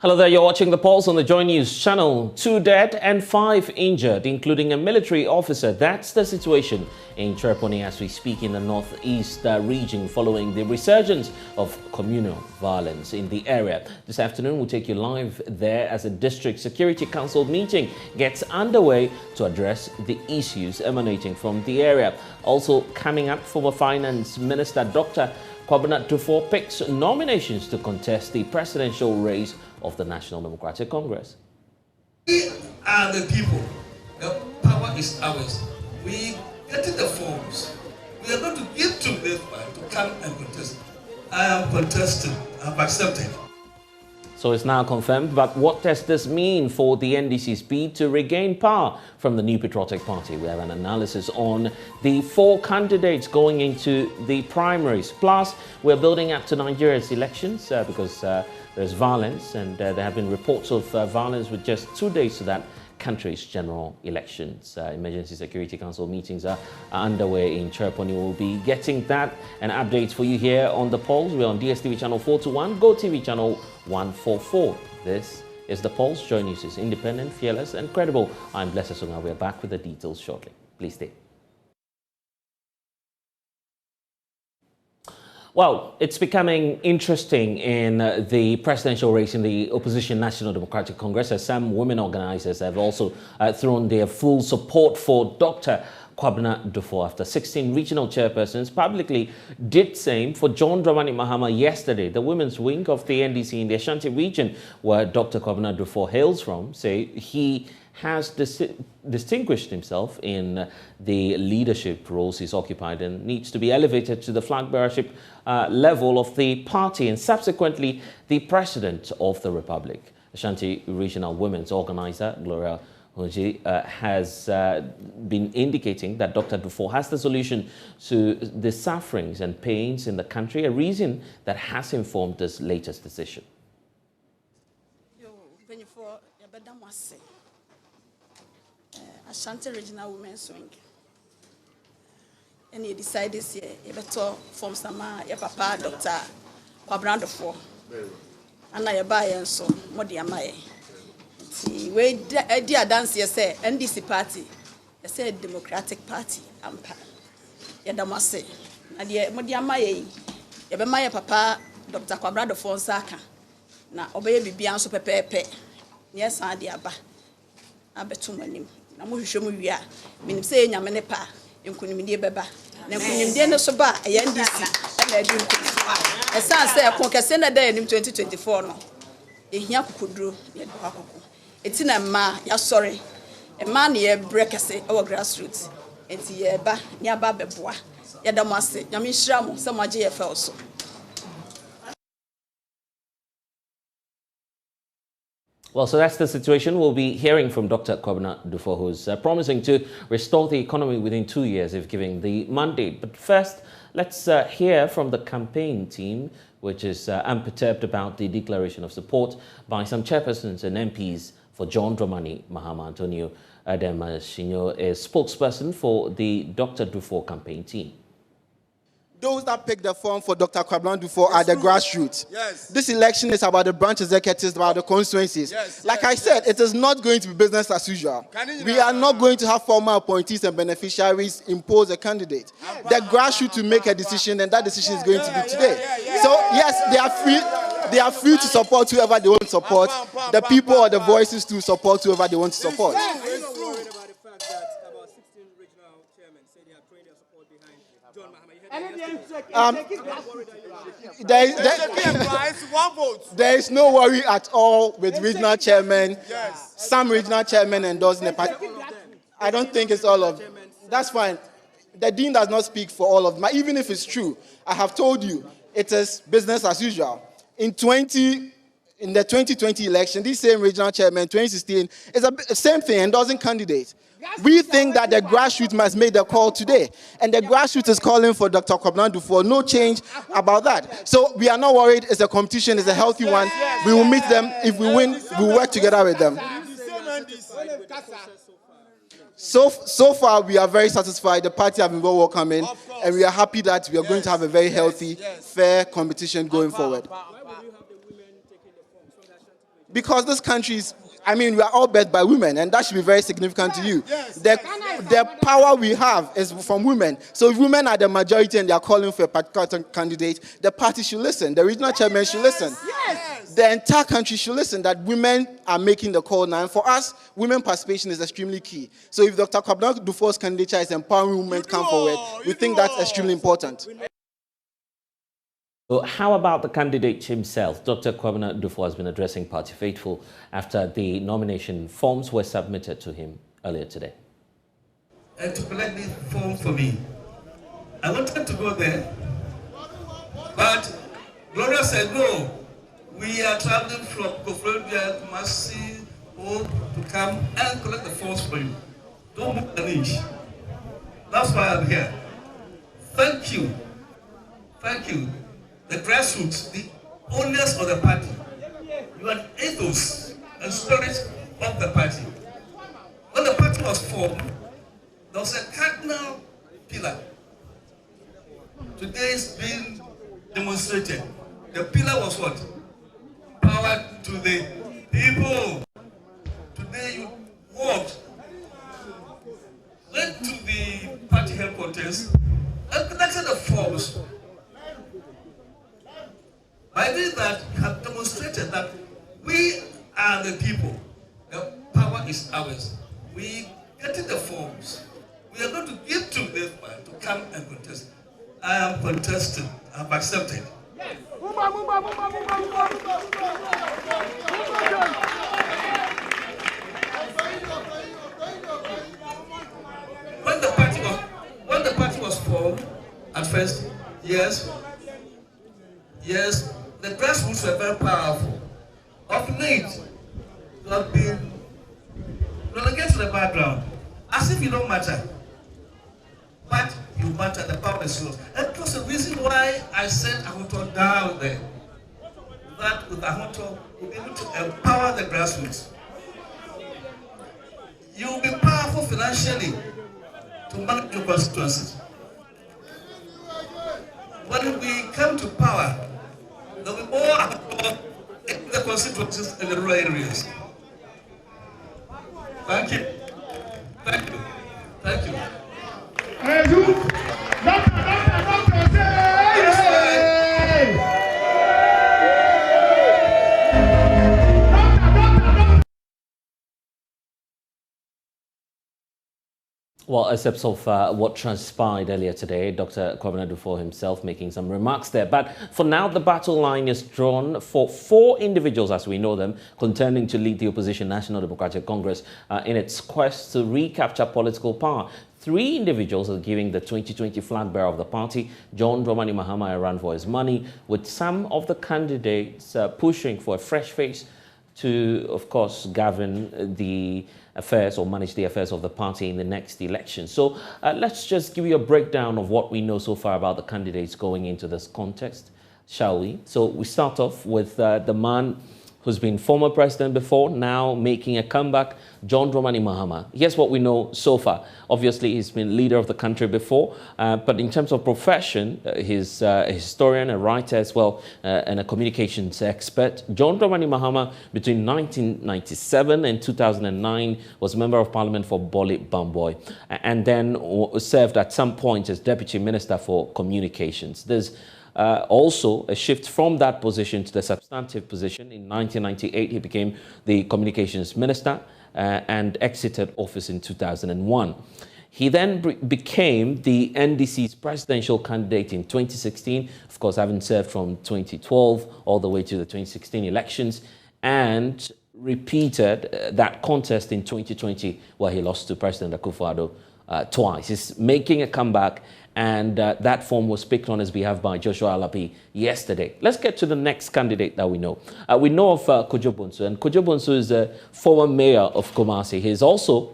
Hello there, you're watching The Pulse on the JoyNews channel. 2 dead and 5 injured, including a military officer. That's the situation in Chereponi as we speak in the northeast region following the resurgence of communal violence in the area. This afternoon, we'll take you live there as a District Security Council meeting gets underway to address the issues emanating from the area. Also coming up, former Finance Minister Dr. Kwabena Kwabena picks nominations to contest the presidential race of the National Democratic Congress. We are the people. The power is ours. We get the forms. We are going to give to this man to come and contest. I am contesting. I have accepted. So it's now confirmed, but what does this mean for the NDC's bid to regain power from the New Patriotic Party? We have an analysis on the 4 candidates going into the primaries. Plus, we're building up to Nigeria's elections because there's violence, and there have been reports of violence with just 2 days to that country's general elections. Emergency Security Council meetings are underway in Chereponi. We'll be getting that and updates for you here on The Pulse. We're on DSTV channel 421, GoTV channel 144. This is The Pulse. JoyNews is independent, fearless and credible. I'm Blessed Sogah. We're back with the details shortly. Please stay. Well, it's becoming interesting in the presidential race in the opposition National Democratic Congress, as some women organizers have also thrown their full support for Dr. Kwabena Kwabena after 16 regional chairpersons publicly did same for John Dramani Mahama yesterday. The women's wing of the NDC in the Ashanti region, where Dr. Kwabena Kwabena hails from, say he has distinguished himself in the leadership roles he's occupied and needs to be elevated to the flag bearership level of the party and subsequently the president of the Republic. Ashanti Regional Women's Organizer Gloria Hoji has been indicating that Dr. Kwabena has the solution to the sufferings and pains in the country, a reason that has informed this latest decision. Ashanti Regional Women's Wing. And he decided this year, he better form some papa Dr. Kwabena Kwabena. And I buy and so Modi Amaye. See, we dear dance, you say, NDC party, you say Democratic Party, Ampa. Yadamase. And ye Modi Amaye, you be my papa Dr. Kwabena Kwabena Saka. Na obey be beyond super pepe. Yes, I dear ba. I bet too many. I'm sure we are. Meaning say, Yamenepa, you couldn't be beba. Then when you so bad, a NDC, and I do. As I say, I can send a day in 2024. No, if you could do, it's in a ma, you're sorry. A man here break our grassroots. It's ye ba, Yaba Bebois, Yadamase, Yamishram, some JFL also. Well, so that's the situation. We'll be hearing from Dr. Kwabena Kwabena, who's promising to restore the economy within 2 years if given the mandate. But first, let's hear from the campaign team, which is unperturbed about the declaration of support by some chairpersons and MPs for John Dramani Mahama. Antonio Ademashinyo is spokesperson for the Dr. Kwabena campaign team. Those that pick the form for Dr. Kwabena Kwabena are the grassroots. Yes. This election is about the branch executives, about the constituencies. Yes. Like I said, it is not going to be business as usual. We are not going to have formal appointees and beneficiaries impose a candidate. The grassroots will make a decision, and that decision is going to be today. So yes, they are free. They are free to support whoever they want to support. The people or the voices to support whoever they want to support. There is no worry at all with regional chairmen. Yes. Some regional chairmen endorsing the party. I don't think it's all of them. That's fine. The dean does not speak for all of them. Even if it's true, I have told you, it is business as usual. In the 2020 election, this same regional chairman, 2016, is the same thing, endorsing candidates. We think that the grassroots must make the call today. And the grassroots is calling for Dr. Kwabena Kwabena. No change about that. So we are not worried. It's a competition. It's a healthy one. We will meet them. If we win, we'll work together with them. So far, we are very satisfied. The party have been very welcoming. And we are happy that we are going to have a very healthy, fair competition going forward. because this country is, I mean, we are all birthed by women, and that should be very significant to you. The power we have is from women. So if women are the majority and they are calling for a particular candidate, the party should listen. The regional chairman should listen. The entire country should listen that women are making the call now. And for us, women participation is extremely key. So if Dr. Kwabena Kwabena candidature is empowering women to come forward, we think that's extremely important. So how about the candidate himself? Dr. Kwabena Kwabena has been addressing party faithful after the nomination forms were submitted to him earlier today. To collect the form for me. I wanted to go there, but Gloria said, no, we are traveling from Kojo Bonsu to come and collect the forms for you. Don't move an inch. That's why I'm here. Thank you. Thank you. The grassroots, the owners of the party. You are the ethos and spirit of the party. When the party was formed, there was a cardinal pillar. Today is being demonstrated. The pillar was what? Power to the people. Today you walked, went to the party headquarters and collected the forms. By doing that, you have demonstrated that we are the people. The power is ours. We getting the forms. We are going to give to this man to come and contest. I am contesting. I have accepted. When the party was formed, at first, yes, the grassroots were very powerful. Of late, you have been relegated to the background, as if you don't matter. But you matter, the power is yours. And it was the reason why I sent Ahunto down there. That with Ahunto, you'll be able to empower the grassroots. You'll be powerful financially to manage your constituencies. When we come to power, there will be more in the constituencies in the rural areas. Thank you. Thank you. Thank you. Well, except of what transpired earlier today, Dr. Kwabena Kwabena himself making some remarks there. But for now, the battle line is drawn for 4 individuals, as we know them, contending to lead the opposition National Democratic Congress in its quest to recapture political power. 3 individuals are giving the 2020 flag bearer of the party, John Dramani Mahama, a run for his money, with some of the candidates pushing for a fresh face to, of course, govern the affairs or manage the affairs of the party in the next election. So let's just give you a breakdown of what we know so far about the candidates going into this context, shall we? So we start off with the man who's been former president before, now making a comeback, John Dramani Mahama. Here's what we know so far. Obviously, he's been leader of the country before, but in terms of profession, he's a historian, a writer as well, and a communications expert. John Dramani Mahama, between 1997 and 2009, was member of parliament for Bole Bamboy, and then served at some point as deputy minister for communications. There's also a shift from that position to the substantive position. In 1998, he became the communications minister and exited office in 2001. He then became the NDC's presidential candidate in 2016, of course, having served from 2012 all the way to the 2016 elections, and repeated that contest in 2020, where he lost to President Akufo-Addo twice. He's making a comeback, and that form was picked on his behalf by Joshua Alapi yesterday. Let's get to the next candidate that we know. We know of Kojo Bonsu, and Kojo Bonsu is a former mayor of Kumasi. He's also,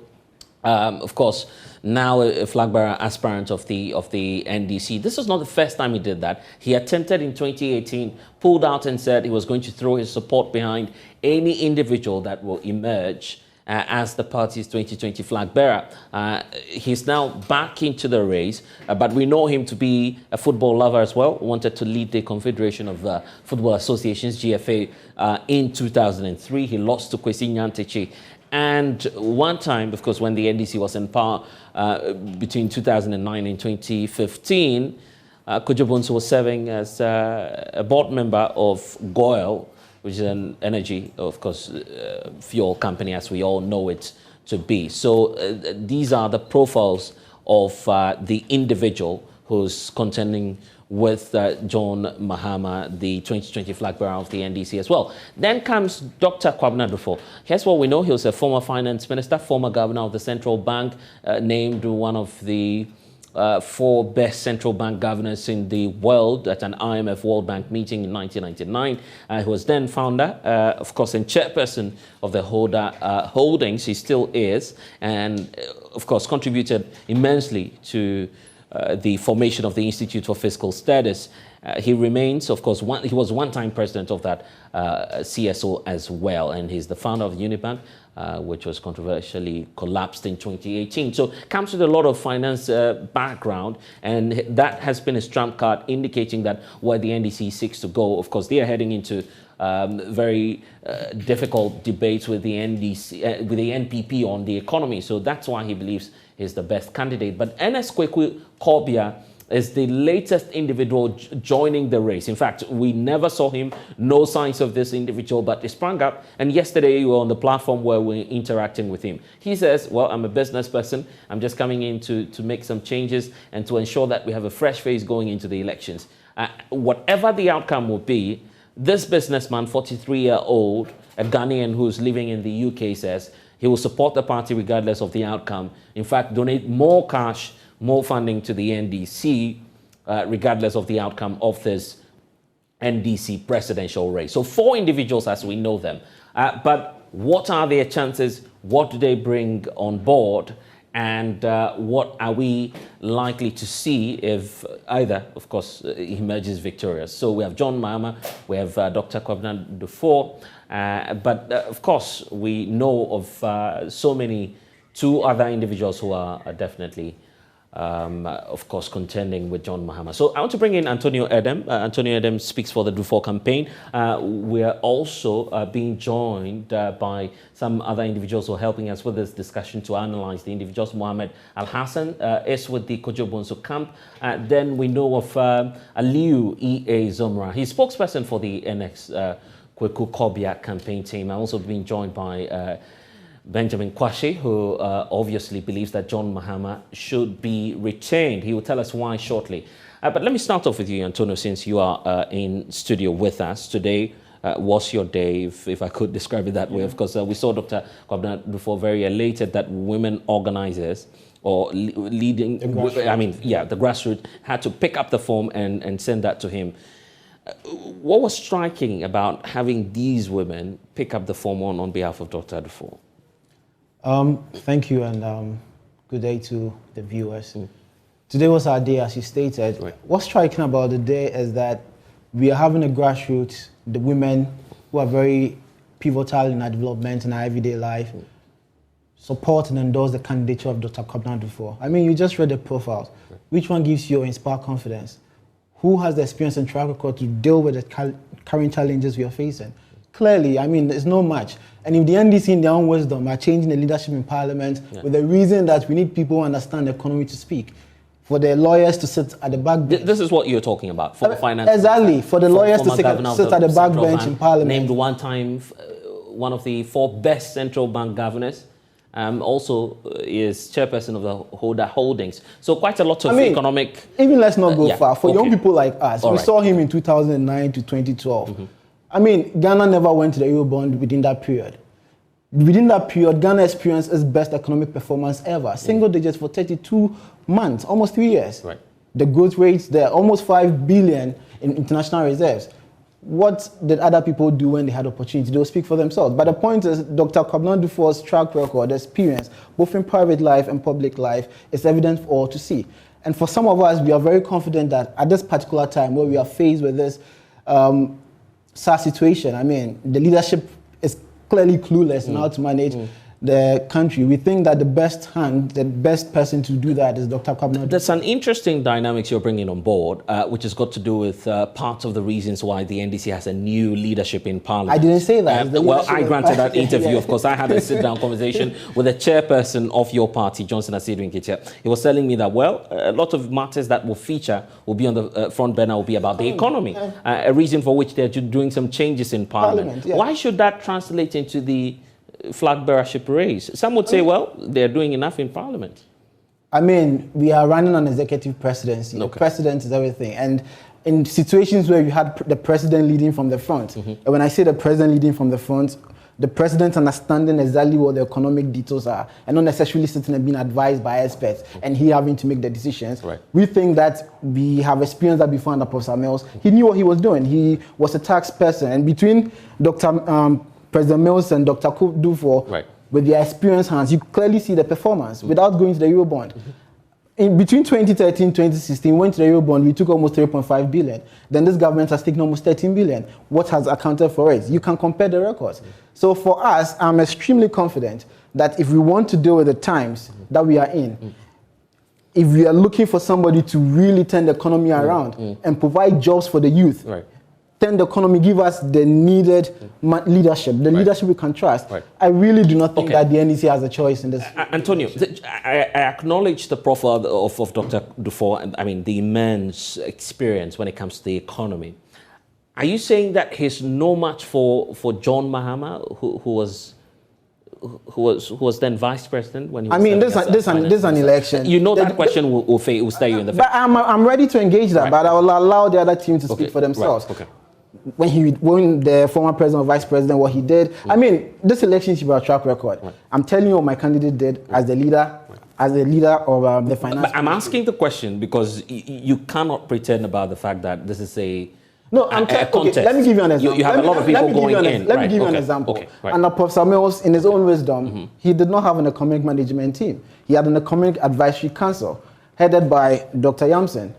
of course, now a flag bearer aspirant of the NDC. This is not the first time he did that. He attempted in 2018, pulled out and said he was going to throw his support behind any individual that will emerge as the party's 2020 flag bearer. He's now back into the race, but we know him to be a football lover as well. Wanted to lead the Confederation of Football Associations, GFA, in 2003. He lost to Kwesi Nyantakyi. And one time, of course, when the NDC was in power between 2009 and 2015, Kojo Bonsu was serving as a board member of GOIL, which is an energy, of course, fuel company, as we all know it to be. So these are the profiles of the individual who's contending with John Mahama, the 2020 flag bearer of the NDC as well. Then comes Dr. Kwabena Kwabena. Here's what we know. He was a former finance minister, former governor of the central bank, named one of the 4 best central bank governors in the world at an IMF World Bank meeting in 1999. He was then founder, of course, and chairperson of the Holdings. He still is, and of course, contributed immensely to the formation of the Institute for Fiscal Studies. He remains, of course, he was one-time president of that CSO as well, and he's the founder of Unibank, which was controversially collapsed in 2018. So comes with a lot of finance background, and that has been his trump card, indicating that where the NDC seeks to go. Of course, they are heading into very difficult debates with the NDC, with the NPP on the economy. So that's why he believes he's the best candidate. But Ernest Kweku Korbia is the latest individual joining the race. In fact, we never saw him, no signs of this individual, but he sprang up. And yesterday you were on the platform where we're interacting with him. He says, well, I'm a business person. I'm just coming in to make some changes and to ensure that we have a fresh face going into the elections. Whatever the outcome will be, this businessman, 43-year-old, a Ghanaian who's living in the UK, says he will support the party regardless of the outcome. In fact, donate more cash, more funding to the NDC, regardless of the outcome of this NDC presidential race. So 4 individuals as we know them. But what are their chances? What do they bring on board? And what are we likely to see if either, of course, emerges victorious? So we have John Mahama, we have Dr. Kwabena Kwabena, but of course, we know of so many 2 other individuals who are definitely of course, contending with John Mahama. So I want to bring in Antonio Edem. Antonio Edem speaks for the Dufour campaign. We are also being joined by some other individuals who are helping us with this discussion to analyze the individuals. Mohammed Al-Hassan is with the Kojo Bonsu camp. Then we know of Aliyu E.A. Zomra. He's spokesperson for the NX Kweku Korbia campaign team. I'm also being joined by Benjamin Kwashi, who obviously believes that John Mahama should be retained. He will tell us why shortly. But let me start off with you, Antonio, since you are in studio with us. Today was your day, if I could describe it that way. Of course, we saw Dr. Kwabena before, very elated that women organizers or leading, the grassroots had to pick up the form and send that to him. What was striking about having these women pick up the form on behalf of Dr. Dufour? Thank you, and good day to the viewers. Today was our day, as you stated. Right. What's striking about the day is that we are having a grassroots, the women who are very pivotal in our development in our everyday life, support and endorse the candidature of Dr. Kwabena Kwabena. I mean, you just read the profiles. Right. Which one gives you or inspire confidence? Who has the experience and track record to deal with the current challenges we are facing? Clearly, I mean, there's no match. And if the NDC in their own wisdom are changing the leadership in Parliament with the reason that we need people who understand the economy to speak, for the lawyers to sit at the back bench. This is what you're talking about, for finance. Exactly, for the lawyers to sit at the back bench in Parliament. Named one time one of the 4 best central bank governors. Also is chairperson of the Holdings. So quite a lot of economic... Even let's not go far. For young people like us, we saw him in 2009 to 2012. I mean, Ghana never went to the Eurobond within that period. Within that period, Ghana experienced its best economic performance ever. Single digits for 32 months, almost 3 years. Right. The growth rates there, almost 5 billion in international reserves. What did other people do when they had opportunity? They'll speak for themselves. But the point is, Dr. Kwabena Dufour's track record, experience, both in private life and public life, is evident for all to see. And for some of us, we are very confident that at this particular time where we are faced with this sad situation, I mean, the leadership is clearly clueless in how to manage the country. We think that the best person to do that is Dr. Kwabena. There's an interesting dynamics you're bringing on board, which has got to do with part of the reasons why the NDC has a new leadership in Parliament. I didn't say that. Well, I granted that interview. Of course, I had a sit-down conversation with the chairperson of your party, Johnson Asiedu Nketia. He was telling me that, well, a lot of matters that will feature, will be on the front burner, will be about the economy, a reason for which they're doing some changes in Parliament. Why should that translate into the flag bearership race? Some would say, well, they're doing enough in Parliament. I mean, we are running on executive presidency. The president is everything. And in situations where you had the president leading from the front, and when I say the president leading from the front, the president understanding exactly what the economic details are and not necessarily sitting and being advised by experts and he having to make the decisions. We think that we have experienced that before under Professor Mills. He knew what he was doing. He was a tax person. And between President Mills and Dr. Kwadwo, with their experienced hands, you clearly see the performance without going to the Eurobond. In between 2013 and 2016, we went to the Eurobond, we took almost 3.5 billion. Then this government has taken almost 13 billion. What has accounted for it? You can compare the records. So for us, I'm extremely confident that if we want to deal with the times that we are in, if we are looking for somebody to really turn the economy around and provide jobs for the youth, turn the economy, give us the needed leadership, the leadership we can trust. I really do not think that the NDC has a choice in this. Antonio, I acknowledge the profile of Dr. Dufour, and I mean the immense experience when it comes to the economy. Are you saying that he's no match for John Mahama, who was then vice president when he was? I mean, this an election. You know that question will stay you in the face. But I'm ready to engage that, but I will allow the other team to speak for themselves. When the former president or vice president, what he did. I mean, this election should be a track record. I'm telling you what my candidate did as the leader. As the leader of the finance. But I'm asking the question because you cannot pretend about the fact that this is a contest. Okay, let me give you an example. You have a lot of people going in. Let me give you an example. Under Professor Mills, in his own wisdom, he did not have an economic management team. He had an economic advisory council headed by Dr. Yamson.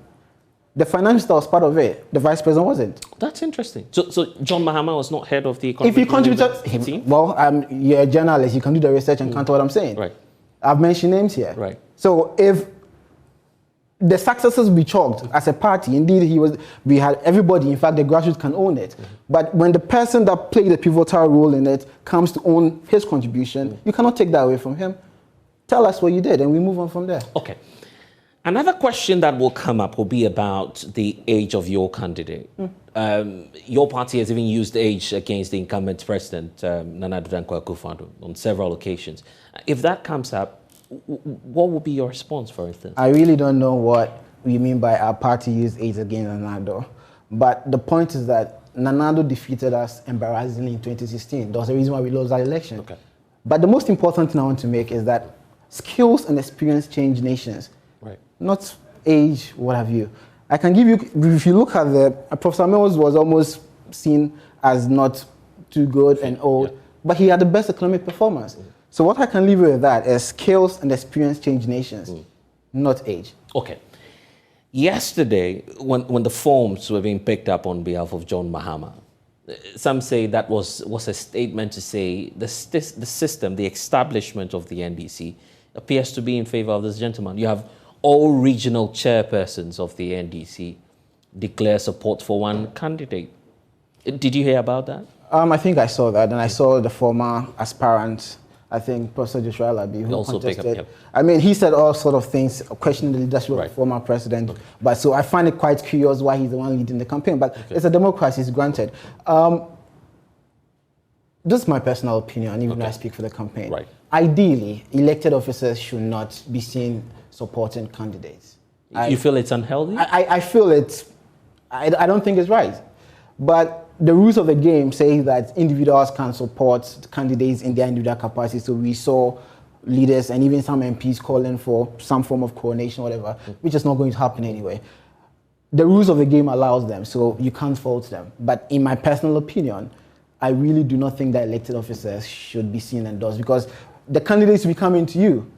The finance minister was part of it. The vice president wasn't. That's interesting. So John Mahama was not head of the economic If he contributed, team? Well, you're a journalist. You can do the research and counter what I'm saying. I've mentioned names here. So if the successes we chalked as a party, indeed we had everybody, in fact the grassroots can own it. But when the person that played a pivotal role in it comes to own his contribution, you cannot take that away from him. Tell us what you did and we move on from there. Okay. Another question that will come up will be about the age of your candidate. Your party has even used age against the incumbent president, Nana Dankwa Akufo-Addo, on several occasions. If that comes up, what will be your response, for instance? I really don't know what we mean by our party used age against Nana. But the point is that Nana defeated us embarrassingly in 2016. That was the reason why we lost that election. But the most important thing I want to make is that skills and experience change nations. Not age, what have you. I can give you, if you look at Professor Mills was almost seen as not too good and old, but he had the best economic performance. So what I can leave you with that is skills and experience change nations, not age. Okay. Yesterday, when the forms were being picked up on behalf of John Mahama, some say that was a statement to say the system, the establishment of the NDC appears to be in favor of this gentleman. You have all regional chairpersons of the NDC declare support for one candidate. Did you hear about that? I think I saw that, and I saw the former aspirant, I think Professor Joshua Labi, who also contested. I mean, he said all sort of things, questioning the leadership of the former president. But so I find it quite curious why he's the one leading the campaign. But it's a democracy, it's granted. This is my personal opinion, even though I speak for the campaign. Ideally, elected officers should not be seen supporting candidates. You feel it's unhealthy? I feel I don't think it's right. But the rules of the game say that individuals can support candidates in their individual capacity. So we saw leaders and even some MPs calling for some form of coronation, whatever, which is not going to happen anyway. The rules of the game allows them, so you can't fault them. But in my personal opinion, I really do not think that elected officers should be seen endorsed, because the candidates will be coming to you.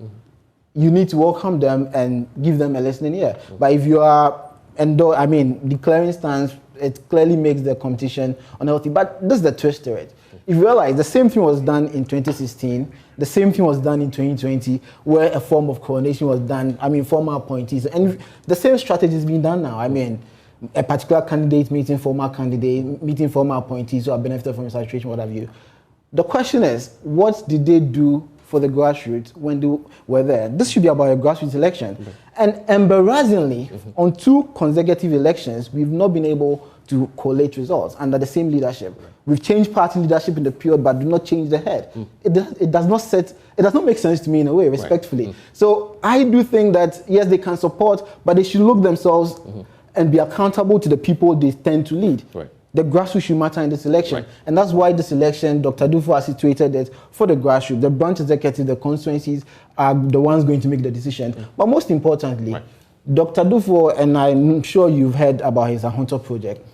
You need to welcome them and give them a listening ear. But if you are declaring stance, it clearly makes the competition unhealthy. But this is the twist to it. If you realize, the same thing was done in 2016, the same thing was done in 2020, where a form of coronation was done, former appointees. And the same strategy is being done now. A particular candidate meeting former candidate, meeting former appointees who are benefited from the situation, what have you. The question is, what did they do for the grassroots when they were there? This should be about a grassroots election. Mm-hmm. And embarrassingly, on 2 consecutive elections, we've not been able to collate results under the same leadership. Right. We've changed party leadership in the period, but do not change the head. It does not make sense to me in a way, respectfully. Right. So I do think that, yes, they can support, but they should look themselves and be accountable to the people they tend to lead. Right. The grassroots should matter in this election. Right. And that's why this election, Dr. Dufo has situated it for the grassroots. The branch executive, the constituencies are the ones going to make the decision. But most importantly, Dr. Dufo, and I'm sure you've heard about his Ahonto project,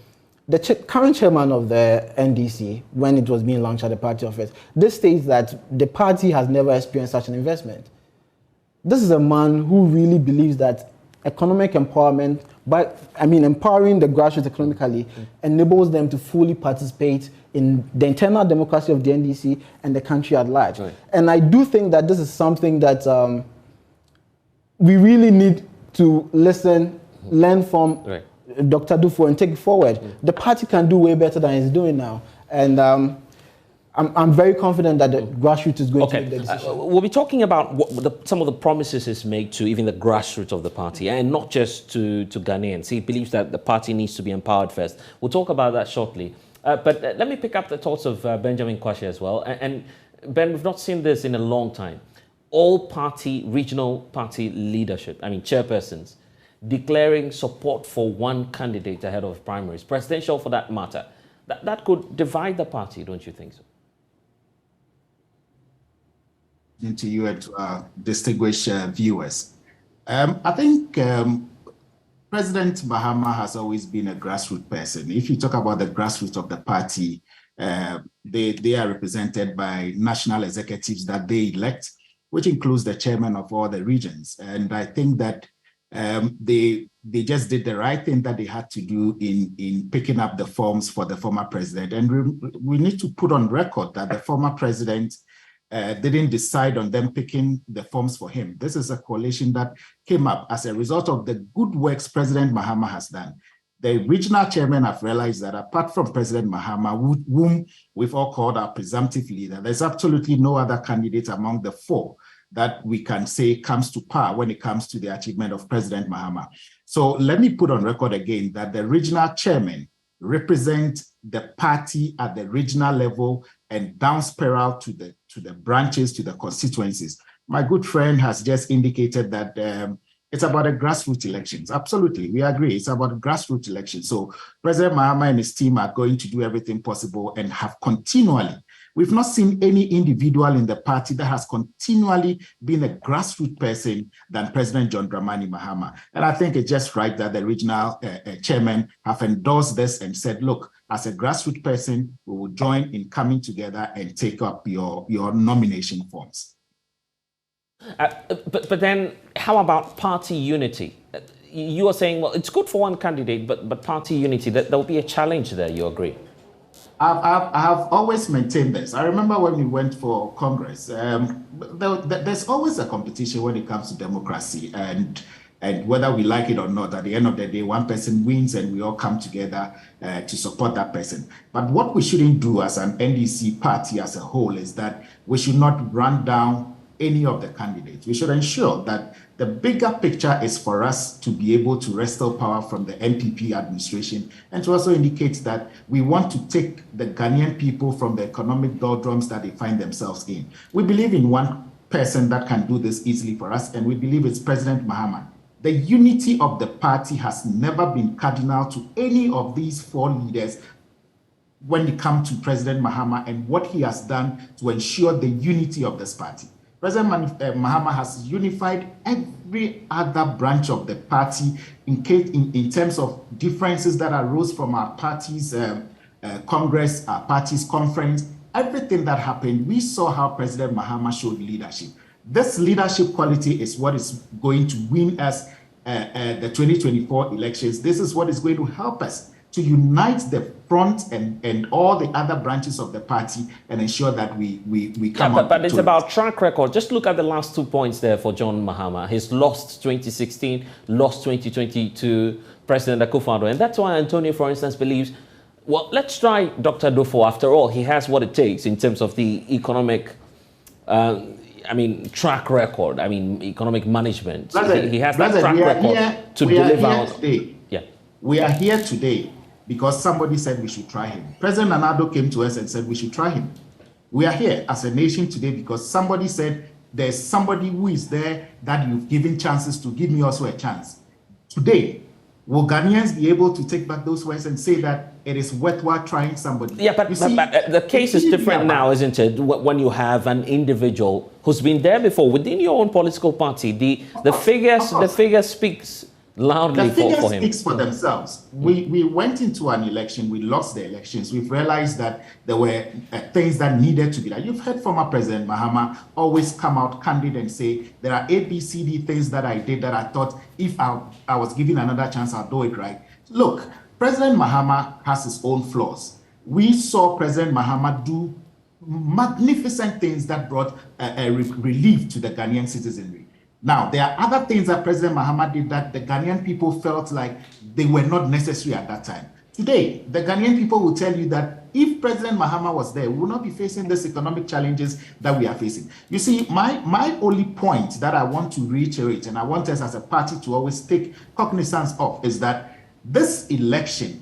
the current chairman of the NDC, when it was being launched at the party office, this states that the party has never experienced such an investment. This is a man who really believes that economic empowerment, empowering the grassroots economically, enables them to fully participate in the internal democracy of the NDC and the country at large. Right. And I do think that this is something that we really need to listen, learn from Dr. Dufo and take it forward. The party can do way better than it's doing now. And I'm very confident that the grassroots is going to make the decision. We'll be talking about some of the promises he's made to even the grassroots of the party, and not just to Ghanaians. He believes that the party needs to be empowered first. We'll talk about that shortly. But let me pick up the thoughts of Benjamin Kwashi as well. And Ben, we've not seen this in a long time. All party, regional party leadership, chairpersons, declaring support for one candidate ahead of primaries, presidential for that matter. That could divide the party, don't you think so? To you and distinguished viewers. I think President Mahama has always been a grassroots person. If you talk about the grassroots of the party, they are represented by national executives that they elect, which includes the chairman of all the regions. And I think that they just did the right thing that they had to do in picking up the forms for the former president. And we need to put on record that the former president didn't decide on them picking the forms for him. This is a coalition that came up as a result of the good works President Mahama has done. The regional chairmen have realized that apart from President Mahama, whom we've all called our presumptive leader, there's absolutely no other candidate among the 4 that we can say comes to power when it comes to the achievement of President Mahama. So let me put on record again that the regional chairmen represent the party at the regional level and down spiral to the branches, to the constituencies. My good friend has just indicated that it's about a grassroots elections. Absolutely, we agree. It's about grassroots elections. So President Mahama and his team are going to do everything possible and have continually. We've not seen any individual in the party that has continually been a grassroots person than President John Dramani Mahama. And I think it's just right that the regional chairmen have endorsed this and said, look, as a grassroots person, we will join in coming together and take up your nomination forms. But then how about party unity? You are saying, well, it's good for one candidate, but party unity, there'll be a challenge there, you agree? I have always maintained this. I remember when we went for Congress, there's always a competition when it comes to democracy, and whether we like it or not, at the end of the day, one person wins and we all come together to support that person. But what we shouldn't do as an NDC party as a whole is that we should not run down any of the candidates. We should ensure that the bigger picture is for us to be able to wrestle power from the NPP administration and to also indicate that we want to take the Ghanaian people from the economic doldrums that they find themselves in. We believe in one person that can do this easily for us, and we believe it's President Mahama. The unity of the party has never been cardinal to any of these 4 leaders when it comes to President Mahama and what he has done to ensure the unity of this party. President Mahama has unified every other branch of the party in terms of differences that arose from our party's Congress, our party's conference. Everything that happened, we saw how President Mahama showed leadership. This leadership quality is what is going to win us the 2024 elections. This is what is going to help us to unite the front and all the other branches of the party and ensure that we come up. But it's about track record. Just look at the last 2 points there for John Mahama. He's lost 2016, lost 2022, President Akufo-Addo. And that's why Antonio, for instance, believes, well, let's try Dr. Dufo. After all, he has what it takes in terms of the economic, track record. Economic management. He has that track record to deliver. We are here today because somebody said we should try him. President Nana-Addo came to us and said we should try him. We are here as a nation today because somebody said there's somebody who is there that you've given chances to, give me also a chance. Today, will Ghanaians be able to take back those words and say that it is worthwhile trying somebody? Yeah, but the case is different now, isn't it? When you have an individual who's been there before within your own political party, the figure speaks loudly for him. The figures speaks for themselves. We went into an election, we lost the elections. We've realized that there were things that needed to be done. You've heard former President Mahama always come out candid and say, there are A, B, C, D things that I did that I thought if I was given another chance, I'll do it right. Look, President Mahama has his own flaws. We saw President Mahama do magnificent things that brought relief to the Ghanaian citizenry. Now, there are other things that President Mahama did that the Ghanaian people felt like they were not necessary at that time. Today, the Ghanaian people will tell you that if President Mahama was there, we would not be facing these economic challenges that we are facing. You see, my only point that I want to reiterate, and I want us as a party to always take cognizance of, is that this election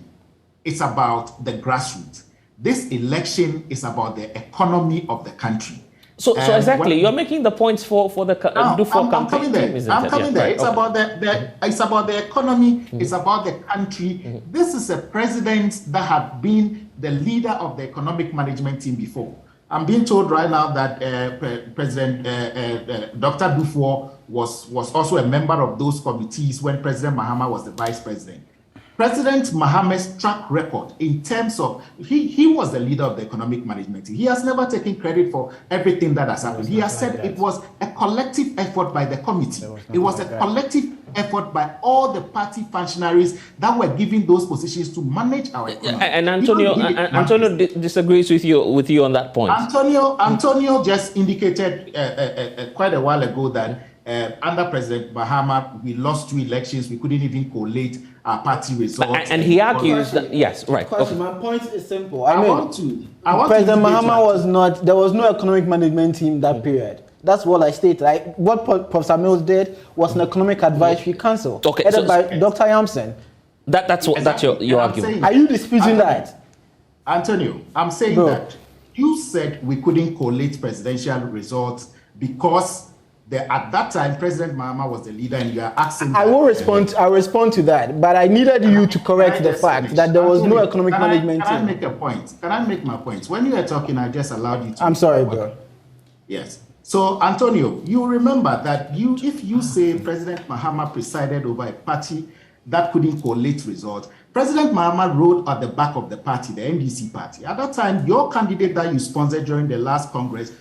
is about the grassroots. This election is about the economy of the country. So exactly, you're making the points for the Dufo campaign team, isn't it? I'm coming there. It's about the economy. It's about the country. This is a president that had been the leader of the economic management team before. I'm being told right now that President Dr. Dufo was also a member of those committees when President Mahama was the vice president. President Mahama's track record in terms of, he was the leader of the economic management team. He has never taken credit for everything that has happened. He has said it was a collective effort by the committee. It was a collective effort by all the party functionaries that were given those positions to manage our economy. And Antonio disagrees with you on that point. Antonio just indicated quite a while ago that under President Mahama, we lost 2 elections. We couldn't even collate our party results. And he argues that, yes, right. Okay. My point is simple. President Mahama was not, there was no economic management team that period. That's what I stated. What Professor Mills did was an economic advisory council headed by Dr. Yamsen. That's your argument. Are you disputing that? Antonio, I'm saying that you said we couldn't collate presidential results because at that time, President Mahama was the leader, and you are asking. I respond to that, but I needed you to correct the fact that there was no economic management team. Can I make a point? Can I make my point? When you were talking, I just allowed you to. I'm sorry, bro. Yes. So, Antonio, you remember that if you say President Mahama presided over a party that couldn't collate results, President Mahama rode at the back of the party, the NDC party. At that time, your candidate that you sponsored during the last Congress,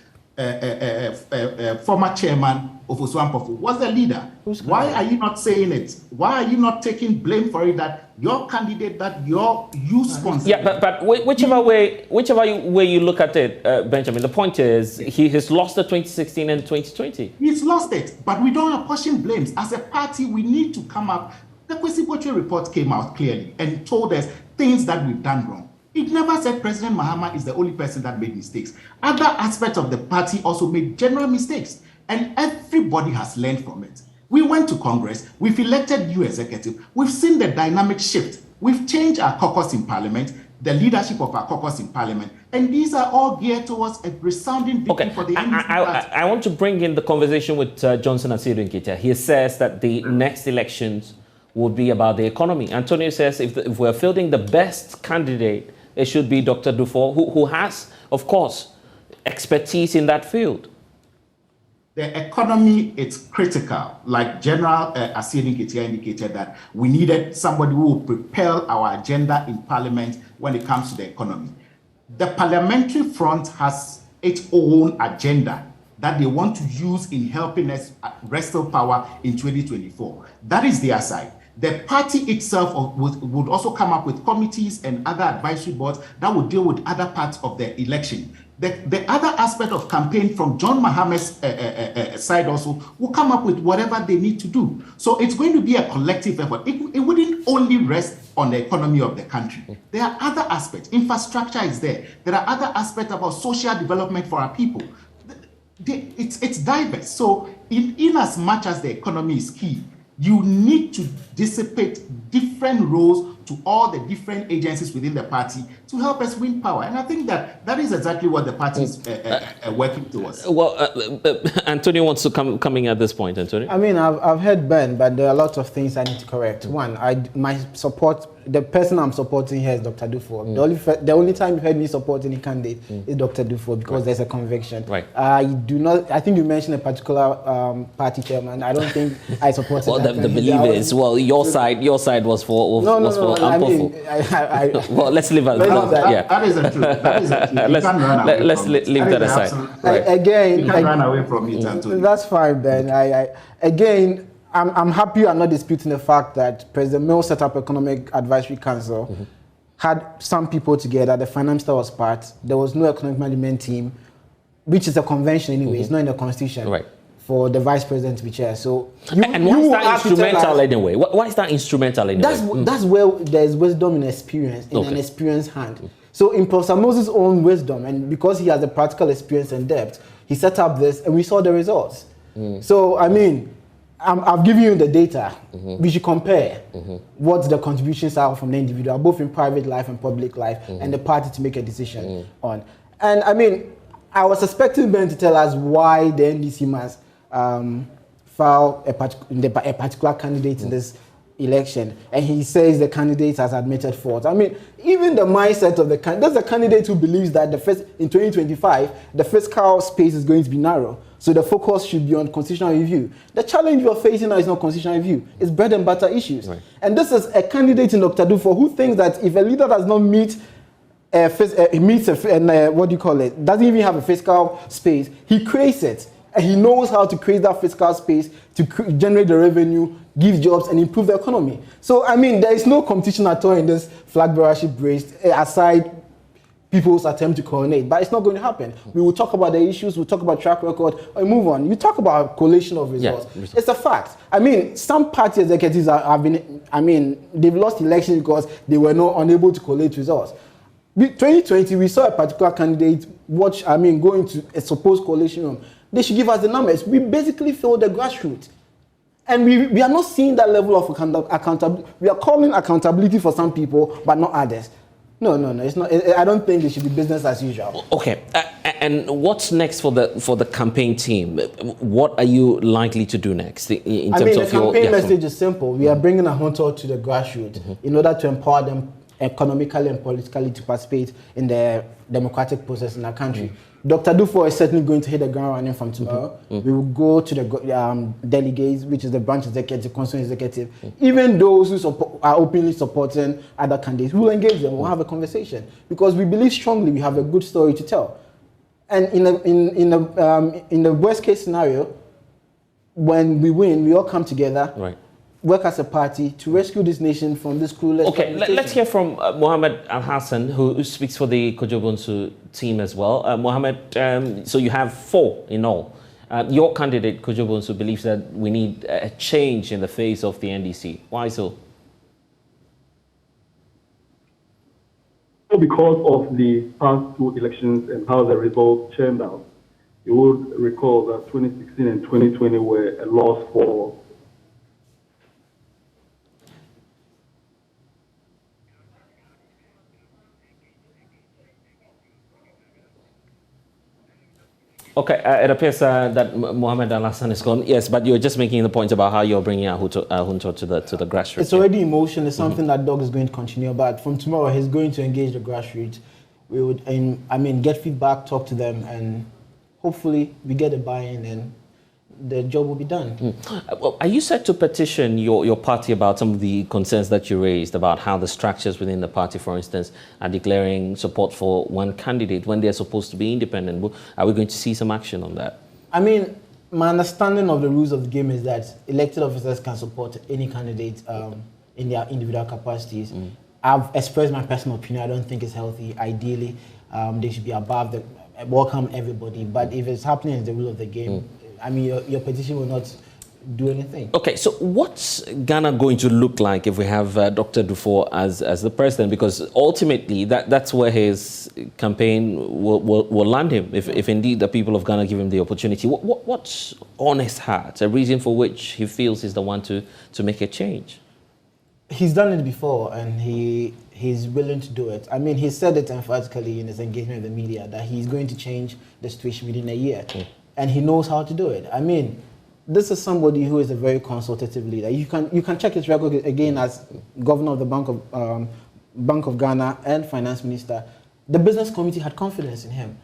former chairman of Owusu was the leader. Why are you not saying it? Why are you not taking blame for it that your candidate that you sponsored? Yeah, but whichever way you look at it, Benjamin, the point is he has lost the 2016 and 2020. He's lost it, but we don't apportion blames. As a party, we need to come up. The Kwesi report came out clearly and told us things that we've done wrong. It never said President Mahama is the only person that made mistakes. Other aspects of the party also made general mistakes, and everybody has learned from it. We went to Congress, we've elected new executive, we've seen the dynamic shift. We've changed our caucus in Parliament, the leadership of our caucus in Parliament, and these are all geared towards a resounding victory for the NDC party. I want to bring in the conversation with Johnson Asido Nkita. He says that the next elections would be about the economy. Antonio says if we're fielding the best candidate, it should be Dr. Dufo, who has, of course, expertise in that field. The economy is critical. Like General Asido Nkita indicated that we needed somebody who will propel our agenda in Parliament when it comes to the economy. The parliamentary front has its own agenda that they want to use in helping us wrestle power in 2024. That is their side. The party itself would also come up with committees and other advisory boards that would deal with other parts of the election. The other aspect of campaign from John Mahama's side also will come up with whatever they need to do. So it's going to be a collective effort. It wouldn't only rest on the economy of the country. There are other aspects. Infrastructure is there. There are other aspects about social development for our people. It's diverse. So in as much as the economy is key, you need to dissipate different roles to all the different agencies within the party to help us win power. And I think that is exactly what the party is working towards. Well, Antonio wants to coming at this point, Antonio. I mean, I've heard Ben, but there are a lot of things I need to correct. One, the person I'm supporting here is Dr. Dufo. The only time you heard me support any candidate is Dr. Dufo because there's a conviction. Right. I think you mentioned a particular party chairman. I don't think I supported well, that. the belief is, well, your side was for well, let's leave it. That isn't true. That isn't true. Let's leave that aside. Right. Again, you can run away from it, Antonio. That's fine, Ben. Again, I'm happy I'm not disputing the fact that President Mills set up Economic Advisory Council, had some people together, the finance minister was part, there was no economic management team, which is a convention anyway, it's not in the constitution. Right. For the vice president to be chair. So why is that instrumental anyway? Why is that instrumental anyway? That's where there's wisdom and experience in an experienced hand. So in Professor Moses' own wisdom, and because he has the practical experience and depth, he set up this and we saw the results. So I mean, I've given you the data. We should compare what the contributions are from the individual, both in private life and public life, and the party to make a decision on. And I mean, I was expecting Ben to tell us why the NDC must file a particular candidate in this election, and he says the candidate has admitted fault. I mean, even the mindset of there's a candidate who believes that in 2025 the fiscal space is going to be narrow, so the focus should be on constitutional review. The challenge you're facing now is not constitutional review; it's bread and butter issues. Right. And this is a candidate in Dr. Dufo who thinks that if a leader does not doesn't even have a fiscal space, he creates it. And he knows how to create that fiscal space to generate the revenue, give jobs, and improve the economy. So, I mean, there is no competition at all in this flag bearership race, aside people's attempt to coronate. But it's not going to happen. We will talk about the issues, we'll talk about track record, and move on. You talk about collation of results. Yeah, it's a fact. I mean, some party executives they've lost elections because they were not unable to collate results. 2020, we saw a particular candidate go into a supposed coalition room. They should give us the numbers. We basically failed the grassroots. And we are not seeing that level of accountability. We are calling accountability for some people, but not others. No, it's not. I don't think it should be business as usual. Okay, and what's next for the campaign team? What are you likely to do next in terms of the campaign message is simple. We are bringing a hunter to the grassroots in order to empower them economically and politically to participate in the democratic process in our country. Dr. Dufo is certainly going to hit the ground running from tomorrow. We will go to the delegates, which is the branch executive, constituent executive. Even those who are openly supporting other candidates, we will engage them. We'll have a conversation because we believe strongly we have a good story to tell. And in the worst case scenario, when we win, we all come together. Right. Work as a party to rescue this nation from this cruel. Okay, let's hear from Mohammed Al-Hassan, who speaks for the Kojo Bonsu team as well. Mohammed, so you have 4 in all. Your candidate, Kojo Bonsu, believes that we need a change in the face of the NDC. Why so? Because of the past 2 elections and how the results turned out. You would recall that 2016 and 2020 were a loss for Okay, it appears that Mohammed Al-Hassan is gone. Yes, but you're just making the point about how you're bringing Ahunto to the grassroots. It's already in motion. It's something that Doug is going to continue about. From tomorrow, he's going to engage the grassroots. We would, get feedback, talk to them, and hopefully we get a buy-in and the job will be done. Well, are you set to petition your party about some of the concerns that you raised about how the structures within the party, for instance, are declaring support for one candidate when they're supposed to be independent? Are we going to see some action on that? I mean, my understanding of the rules of the game is that elected officers can support any candidate in their individual capacities. I've expressed my personal opinion. I don't think it's healthy. Ideally, they should be above the welcome everybody. But if it's happening as the rule of the game, I mean, your petition will not do anything. Okay, so what's Ghana going to look like if we have Dr. Dufour as the president? Because ultimately, that's where his campaign will land him, if indeed the people of Ghana give him the opportunity. What's on his heart, a reason for which he feels he's the one to make a change? He's done it before, and he's willing to do it. I mean, he said it emphatically in his engagement with the media that he's going to change the situation within a year, and he knows how to do it. I mean, this is somebody who is a very consultative leader. You can check his record again as governor of the Bank of Ghana and finance minister. The business community had confidence in him.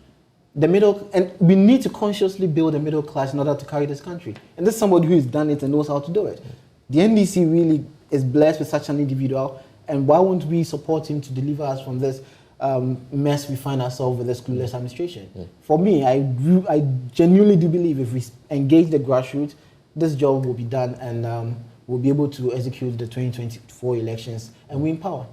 And we need to consciously build a middle class in order to carry this country. And this is somebody who has done it and knows how to do it. The NDC really is blessed with such an individual, and why won't we support him to deliver us from this mess we find ourselves with this clueless administration? For me, I genuinely do believe if we engage the grassroots, this job will be done, and we'll be able to execute the 2024 elections and win power.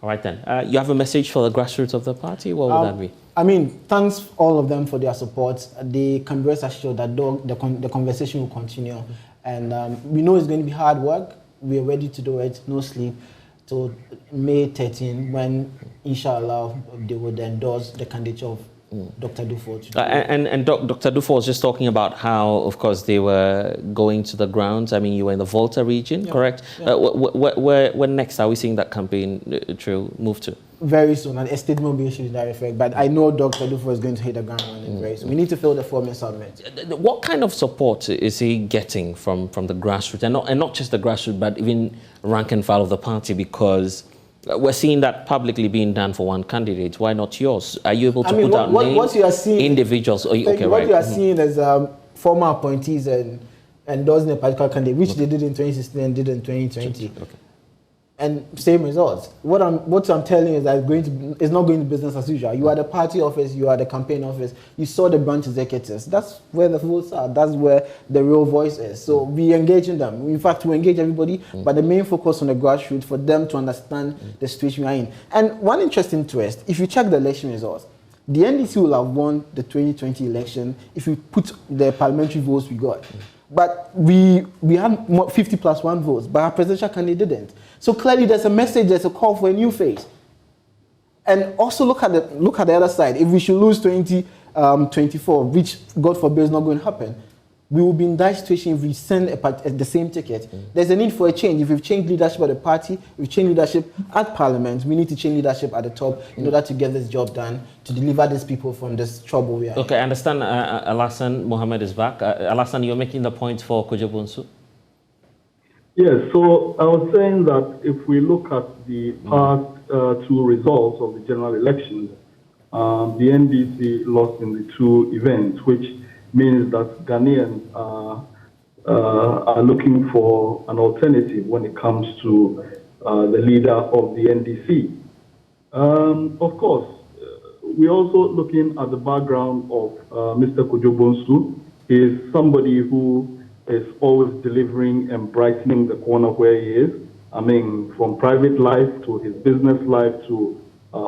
All right then. You have a message for the grassroots of the party? What would that be? I mean, thanks all of them for their support. They can rest assured that the conversation will continue, and we know it's going to be hard work. We are ready to do it, no sleep, till May 13, when, inshallah, they would endorse the candidature of Dr. Dufour. And Dr. Dufour was just talking about how, of course, they were going to the grounds. I mean, you were in the Volta region, correct? Yeah. Where next are we seeing that campaign move to? Very soon, and a statement will be issued in that effect. But I know Dr. Dufour is going to hit the ground running very soon. We need to fill the form and submit. What kind of support is he getting from the grassroots, and not just the grassroots, but even rank and file of the party? Because we're seeing that publicly being done for one candidate. Why not yours? Are you able to put out names? What you are seeing, individuals? What you are seeing is former appointees and endorsing a particular candidate, which they did in 2016 and did in 2020. Okay. And same results. What I'm telling you is that it's not going to business as usual. You are the party office, you are the campaign office, you saw the branch executives. That's where the votes are. That's where the real voice is. So we engage in them. In fact, we engage everybody, but the main focus on the grassroots for them to understand the situation we are in. And one interesting twist, if you check the election results, the NDC will have won the 2020 election if you put the parliamentary votes we got. But we had 50+1 votes, but our presidential candidate didn't. So clearly there's a message, there's a call for a new face. And also look at the other side. If we should lose 2024, which God forbid is not going to happen, we will be in that situation if we send the same ticket. There's a need for a change. If we've changed leadership at the party, we've changed leadership at Parliament, we need to change leadership at the top in order to get this job done, to deliver these people from this trouble we are in. Okay, I understand Alassane Mohammed is back. Alassane, you're making the point for Kojo Bonsu. Yes, so I was saying that if we look at the past two results of the general elections, the NDC lost in the two events, which means that Ghanaians are looking for an alternative when it comes to the leader of the NDC. Of course, we're also looking at the background of Mr. Kojo Bonsu. He is somebody who is always delivering and brightening the corner where he is. I mean, from private life to his business life to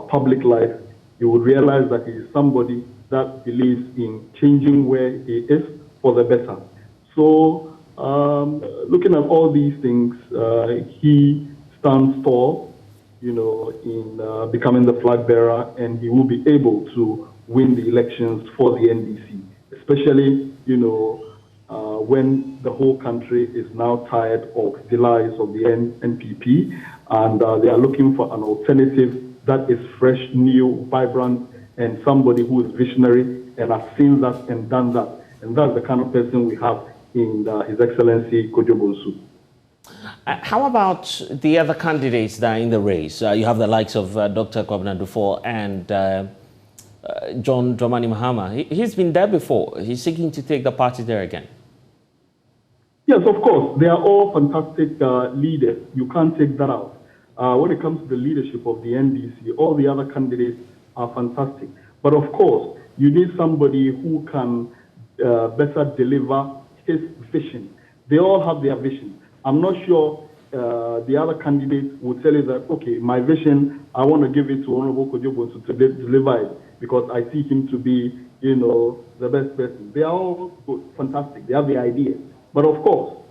public life, you would realize that he is somebody that believes in changing where he is for the better. So looking at all these things, he stands tall, in becoming the flag bearer, and he will be able to win the elections for the NDC, especially, when the whole country is now tired of the lies of the NPP, and they are looking for an alternative that is fresh, new, vibrant, and somebody who is visionary and has seen that and done that. And that's the kind of person we have in His Excellency Kojo Bonsu. How about the other candidates that are in the race? You have the likes of Dr. Kwabena Dufour and John Dramani Mahama. He's been there before. He's seeking to take the party there again. Yes, of course. They are all fantastic leaders. You can't take that out. When it comes to the leadership of the NDC, all the other candidates are fantastic. But of course, you need somebody who can better deliver his vision. They all have their vision. I'm not sure the other candidates will tell you that, okay, my vision, I want to give it to Honorable Kojo Bonsu to deliver it because I see him to be, the best person. They are all good, fantastic. They have the idea. But of course,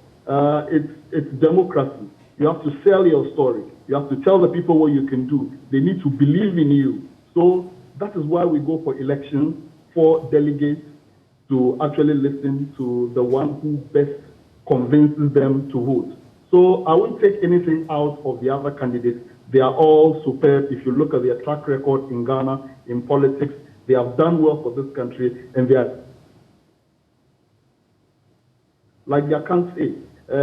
it's democracy. You have to sell your story. You have to tell the people what you can do. They need to believe in you. So that is why we go for elections, for delegates to actually listen to the one who best convinces them to vote. So I won't take anything out of the other candidates. They are all superb. If you look at their track record in Ghana, in politics, they have done well for this country, and they are, like they can't say, they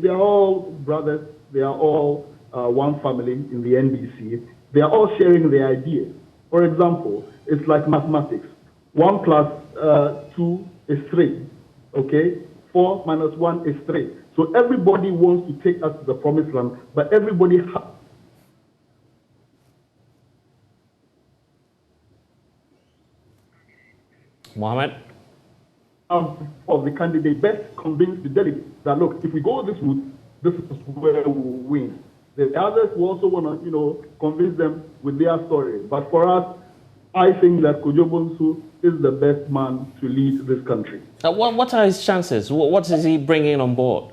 are all brothers, they are all one family in the NDC. They are all sharing their ideas. For example, it's like mathematics. 1 + 2 is 3, okay? 4 - 1 is 3. So everybody wants to take us to the promised land, but everybody Mohammed? Of the candidate best convince the delegates that, look, if we go this route, this is where we will win. The others will also want to, convince them with their story. But for us, I think that Kojo Bonsu is the best man to lead this country. What are his chances? What is he bringing on board?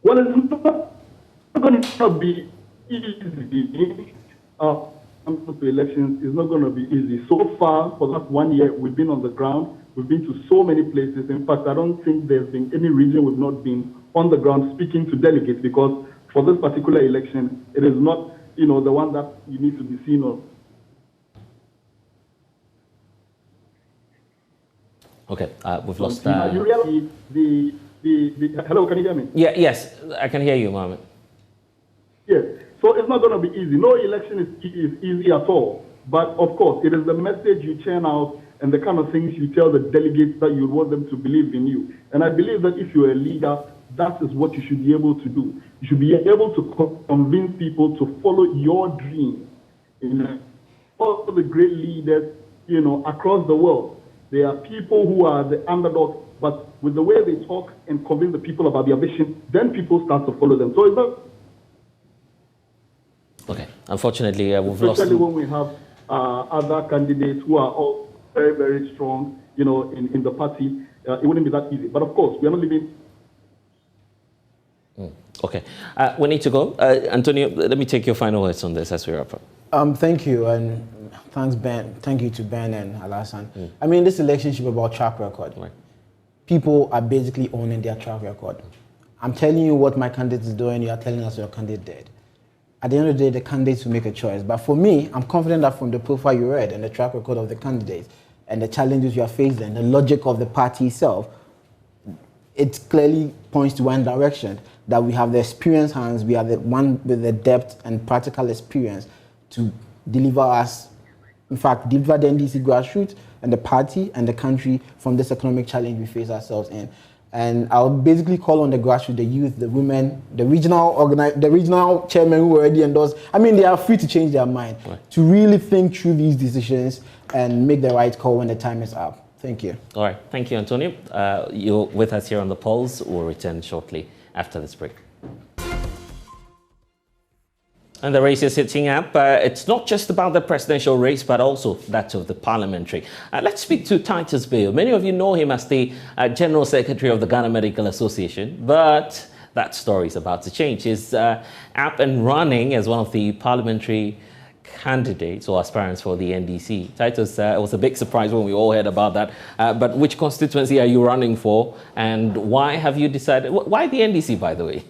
Well, it's not going to be easy. To elections is not going to be easy. So far, for that 1 year, we've been on the ground. We've been to so many places. In fact, I don't think there's been any region we've not been on the ground speaking to delegates, because for this particular election, it is not, the one that you need to be seen on. Okay, we've lost. You realize hello, can you hear me? Yeah, yes, I can hear you, Mohammed. Yes. So it's not going to be easy. No election is easy at all. But of course, it is the message you churn out and the kind of things you tell the delegates that you want them to believe in you. And I believe that if you're a leader, that is what you should be able to do. You should be able to convince people to follow your dream. All the great leaders, across the world, there are people who are the underdogs, but with the way they talk and convince the people about their vision, then people start to follow them. So it's not. Okay, unfortunately, we've lost. Especially when we have other candidates who are all very, very strong, in the party, it wouldn't be that easy. But of course, we are not living. Okay, we need to go. Antonio, let me take your final words on this as we wrap up. Thank you, and thanks, Ben. Thank you to Ben and Alassane. I mean, this election should be about track record. Right. People are basically owning their track record. I'm telling you what my candidate is doing. You are telling us your candidate did. At the end of the day, the candidates will make a choice. But for me, I'm confident that from the profile you read and the track record of the candidates and the challenges you are facing, the logic of the party itself, it clearly points to one direction, that we have the experienced hands, we are the one with the depth and practical experience to deliver us, in fact, deliver the NDC grassroots and the party and the country from this economic challenge we face ourselves in. And I'll basically call on the grassroots, the youth, the women, the regional chairman who already endorsed. I mean, they are free to change their mind, to really think through these decisions and make the right call when the time is up. Thank you. All right. Thank you, Antonio. You're with us here on The Pulse. We'll return shortly after this break. And the race is hitting up. It's not just about the presidential race, but also that of the parliamentary. Let's speak to Titus Bayo. Many of you know him as the General Secretary of the Ghana Medical Association, but that story is about to change. He's up and running as one of the parliamentary candidates or aspirants for the NDC. Titus, it was a big surprise when we all heard about that. But which constituency are you running for, and why have you decided? Why the NDC, by the way?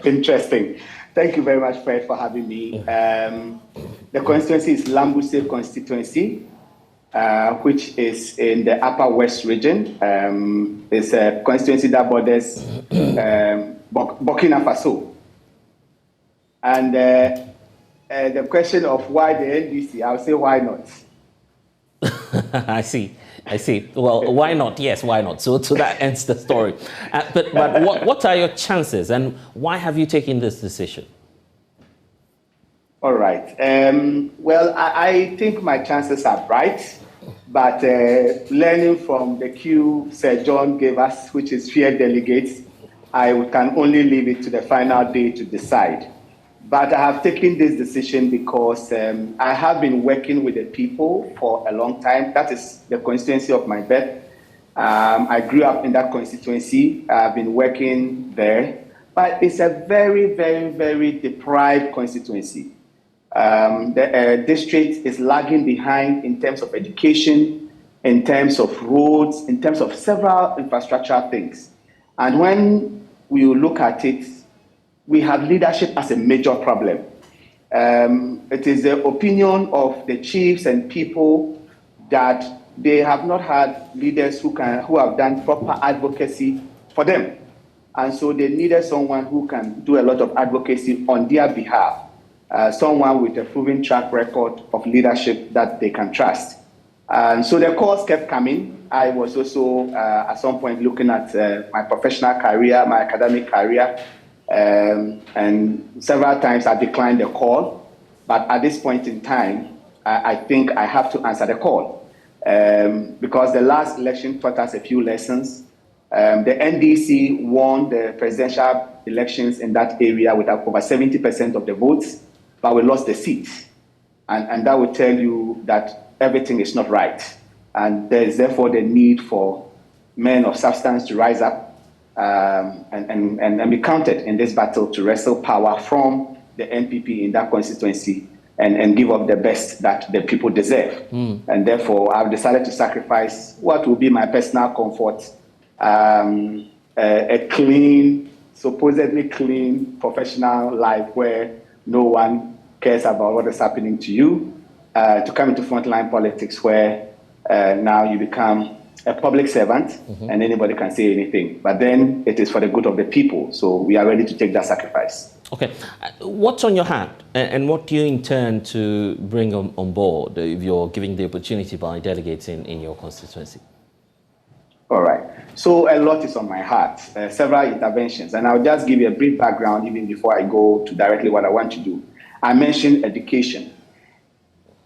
Interesting. Thank you very much, Fred, for having me. The constituency is Lambuse constituency, which is in the Upper West region. It's a constituency that borders Burkina Faso. And the question of why the NDC, I'll say why not. I see. Well, why not? Yes, why not? So that ends the story. But what are your chances, and why have you taken this decision? All right. Well, I think my chances are bright, but learning from the cue Sir John gave us, which is fear delegates, I can only leave it to the final day to decide. But I have taken this decision because I have been working with the people for a long time. That is the constituency of my birth. I grew up in that constituency. I've been working there. But it's a very, very, very deprived constituency. The district is lagging behind in terms of education, in terms of roads, in terms of several infrastructural things. And when we look at it, we have leadership as a major problem. It is the opinion of the chiefs and people that they have not had leaders who have done proper advocacy for them. And so they needed someone who can do a lot of advocacy on their behalf, someone with a proven track record of leadership that they can trust. And so the calls kept coming. I was also at some point looking at my professional career, my academic career, and several times I declined the call. But at this point in time, I think I have to answer the call because the last election taught us a few lessons. The NDC won the presidential elections in that area with over 70% of the votes, but we lost the seat. And that will tell you that everything is not right. And there is therefore the need for men of substance to rise up and be counted in this battle to wrestle power from the NPP in that constituency and give up the best that the people deserve. And therefore, I've decided to sacrifice what will be my personal comfort, a clean, supposedly clean professional life where no one cares about what is happening to you, to come into frontline politics where now you become a public servant and anybody can say anything. But then it is for the good of the people. So we are ready to take that sacrifice. Okay. What's on your hand and what do you intend to bring on board if you're given the opportunity by delegates in your constituency? All right. So a lot is on my heart, several interventions. And I'll just give you a brief background even before I go to directly what I want to do. I mentioned education.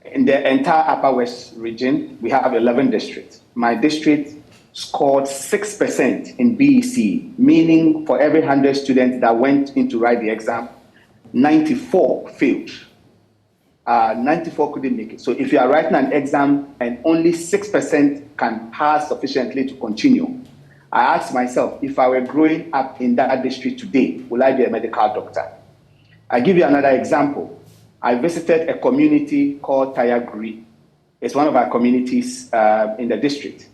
In the entire Upper West region, we have 11 districts. My district scored 6% in BEC, meaning for every 100 students that went in to write the exam, 94 failed. 94 couldn't make it. So if you are writing an exam and only 6% can pass sufficiently to continue, I asked myself, if I were growing up in that district today, will I be a medical doctor? I'll give you another example. I visited a community called Tayaguri. It's one of our communities in the district.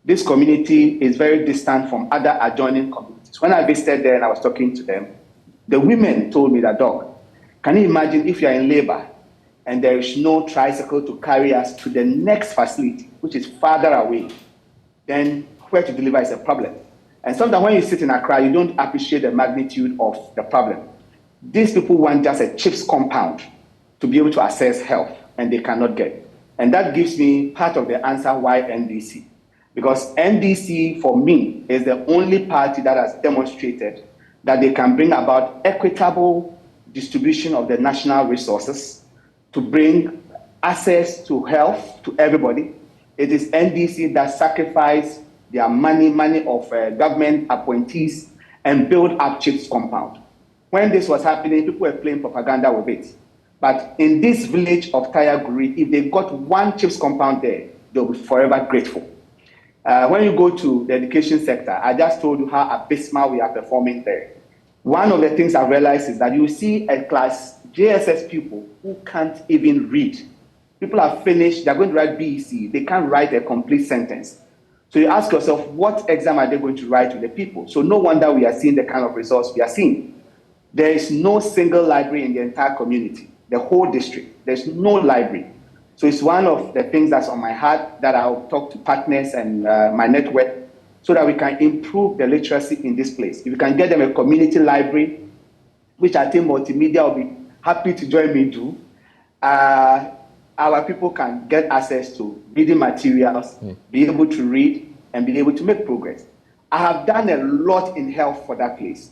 This community is very distant from other adjoining communities. When I visited there and I was talking to them, the women told me that, Doc, can you imagine if you're in labor and there is no tricycle to carry us to the next facility, which is farther away, then where to deliver is a problem. And sometimes when you sit in Accra, you don't appreciate the magnitude of the problem. These people want just a CHIPS compound to be able to access health, and they cannot get. And that gives me part of the answer why NDC. Because NDC, for me, is the only party that has demonstrated that they can bring about equitable distribution of the national resources to bring access to health to everybody. It is NDC that sacrificed their money of government appointees and build up CHIPS compound. When this was happening, people were playing propaganda with it. But in this village of Tayaguri, if they got one CHIPS compound there, they'll be forever grateful. When you go to the education sector, I just told you how abysmal we are performing there. One of the things I realized is that you see a class JSS people who can't even read. People are finished, they're going to write BEC, they can't write a complete sentence. So you ask yourself, what exam are they going to write to the people? So no wonder we are seeing the kind of results we are seeing. There is no single library in the entire community, the whole district. There's no library. So it's one of the things that's on my heart that I'll talk to partners and my network so that we can improve the literacy in this place. If we can get them a community library, which I think multimedia will be happy to join me to, our people can get access to reading materials, be able to read, and be able to make progress. I have done a lot in health for that place.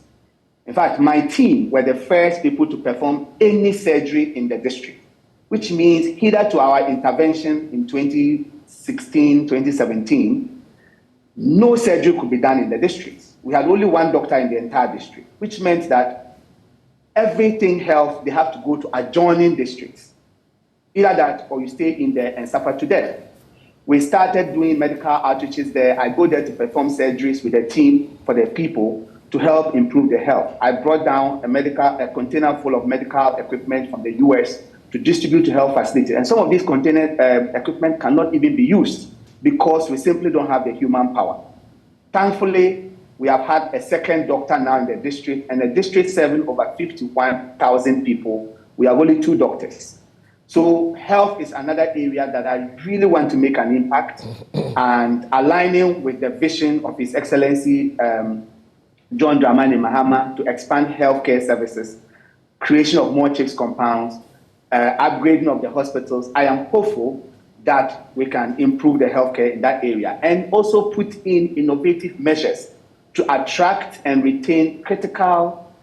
In fact, my team were the first people to perform any surgery in the district, which means hither to our intervention in 2016, 2017, no surgery could be done in the district. We had only one doctor in the entire district, which meant that everything health, they have to go to adjoining districts. Either that or you stay in there and suffer to death. We started doing medical outreaches there. I go there to perform surgeries with a team for the people to help improve their health. I brought down a container full of medical equipment from the US to distribute to health facilities. And some of these container equipment cannot even be used because we simply don't have the human power. Thankfully, we have had a second doctor now in the district, and the district serving over 51,000 people. We have only 2 doctors. So health is another area that I really want to make an impact, and aligning with the vision of His Excellency John Dramani Mahama to expand healthcare services, creation of more chicks compounds, upgrading of the hospitals. I am hopeful that we can improve the healthcare in that area and also put in innovative measures to attract and retain critical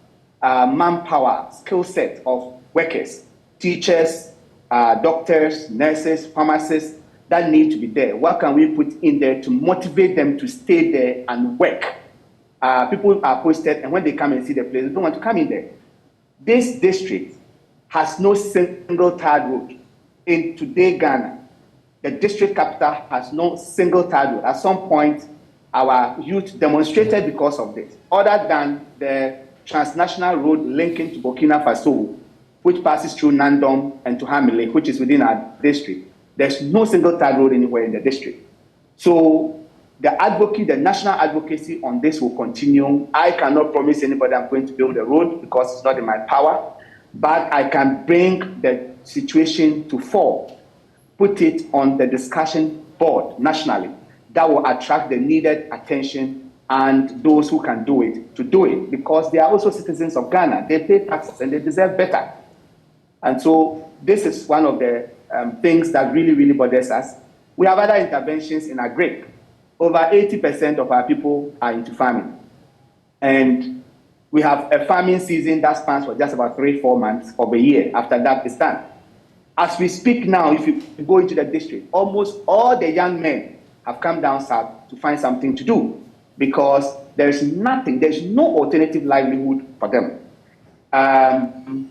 manpower, skill set of workers, teachers, doctors, nurses, pharmacists that need to be there. What can we put in there to motivate them to stay there and work? People are posted, and when they come and see the place, they don't want to come in there. This district has no single tarred road. In today Ghana, the district capital has no single tarred road. At some point, our youth demonstrated because of this. Other than the transnational road linking to Burkina Faso, which passes through Nandom and to Hamile, which is within our district, there's no single tarred road anywhere in the district. So the advocacy, the national advocacy on this will continue. I cannot promise anybody I'm going to build a road because it's not in my power, but I can bring the situation to fall, put it on the discussion board nationally that will attract the needed attention and those who can do it to do it, because they are also citizens of Ghana. They pay taxes and they deserve better. And so this is one of the things that really, really bothers us. We have other interventions in agri. Over 80% of our people are into farming. And we have a farming season that spans for just about 3-4 months of a year. After that, it's done. As we speak now, if you go into the district, almost all the young men have come down south to find something to do because there's nothing, there's no alternative livelihood for them.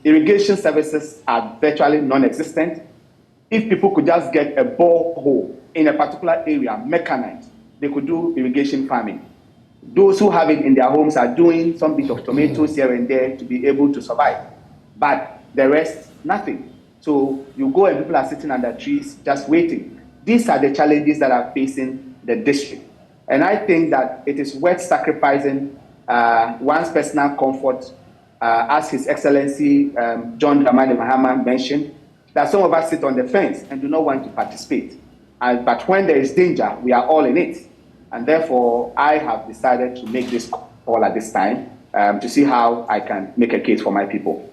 Irrigation services are virtually non-existent. If people could just get a borehole in a particular area, mechanized, they could do irrigation farming. Those who have it in their homes are doing some bit of tomatoes here and there to be able to survive. But the rest, nothing. So you go and people are sitting under trees just waiting. These are the challenges that are facing the district. And I think that it is worth sacrificing one's personal comfort, as His Excellency John Dramani Mahama mentioned, that some of us sit on the fence and do not want to participate. But when there is danger, we are all in it. And therefore, I have decided to make this call at this time to see how I can make a case for my people.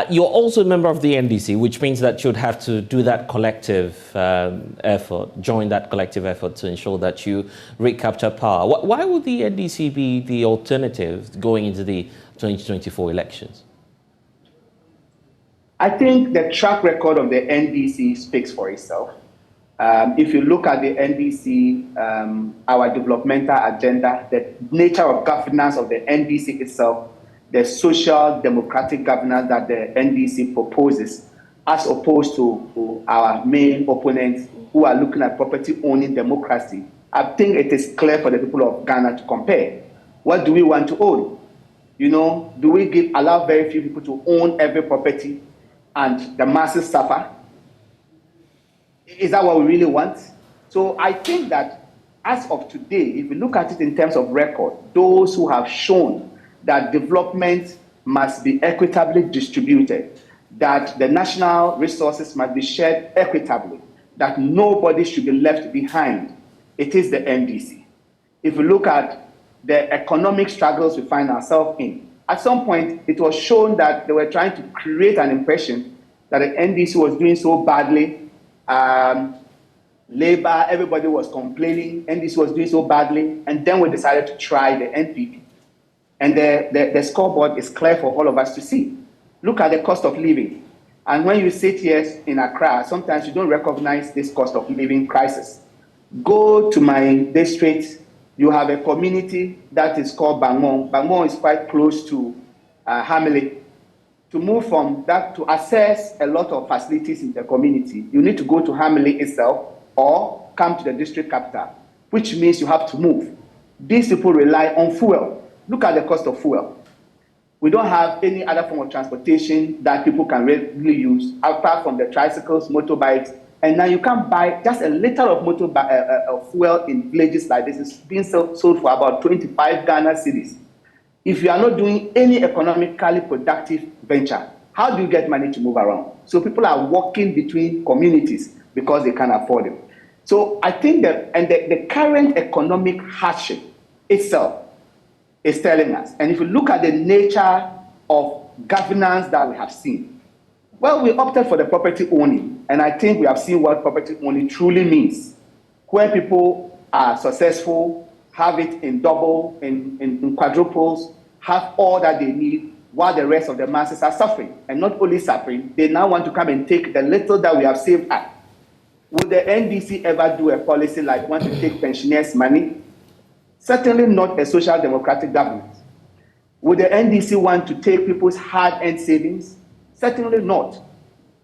You're also a member of the NDC, which means that you'd have to do that collective effort, join that collective effort to ensure that you recapture power. Why would the NDC be the alternative going into the 2024 elections? I think the track record of the NDC speaks for itself. If you look at the NDC, our developmental agenda, the nature of governance of the NDC itself, the social democratic governance that the NDC proposes, as opposed to our main opponents who are looking at property owning democracy, I think it is clear for the people of Ghana to compare. What do we want to own? You know, do we allow very few people to own every property and the masses suffer? Is that what we really want? So I think that as of today, if we look at it in terms of record, those who have shown that development must be equitably distributed, that the national resources must be shared equitably, that nobody should be left behind, it is the NDC. If we look at the economic struggles we find ourselves in, at some point it was shown that they were trying to create an impression that the NDC was doing so badly. Labour, everybody was complaining, NDC was doing so badly, and then we decided to try the NPP. And the scoreboard is clear for all of us to see. Look at the cost of living. And when you sit here in Accra, sometimes you don't recognize this cost of living crisis. Go to my district, you have a community that is called Bangmon. Bangmon is quite close to Hamele. To move from that to access a lot of facilities in the community, you need to go to Hamele itself or come to the district capital, which means you have to move. These people rely on fuel. Look at the cost of fuel. We don't have any other form of transportation that people can really use apart from the tricycles, motorbikes, and now you can buy just a liter of fuel in villages like this. It's being sold for about 25 Ghana cedis. If you are not doing any economically productive venture, how do you get money to move around? So people are walking between communities because they can't afford it. So I think that, and the current economic hardship itself is telling us. And if you look at the nature of governance that we have seen, well, we opted for the property owning. And I think we have seen what property owning truly means, where people are successful, have it in double, in quadruples, have all that they need, while the rest of the masses are suffering. And not only suffering, they now want to come and take the little that we have saved up. Would the NDC ever do a policy like want to take pensioners' money? Certainly not a social democratic government. Would the NDC want to take people's hard-earned savings? Certainly not.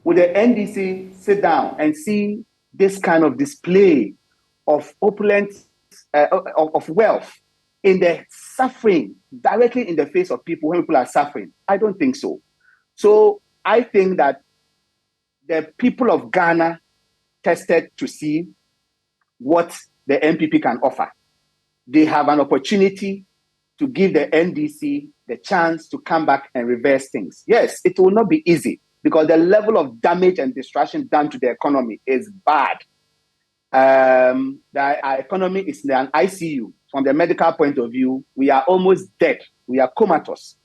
Would the NDC sit down and see this kind of display of opulence, of wealth in the suffering, directly in the face of people when people are suffering? I don't think so. So I think that the people of Ghana tested to see what the NPP can offer. They have an opportunity to give the NDC the chance to come back and reverse things. Yes, it will not be easy because the level of damage and destruction done to the economy is bad. Our economy is in an ICU. From the medical point of view, we are almost dead. We are comatose.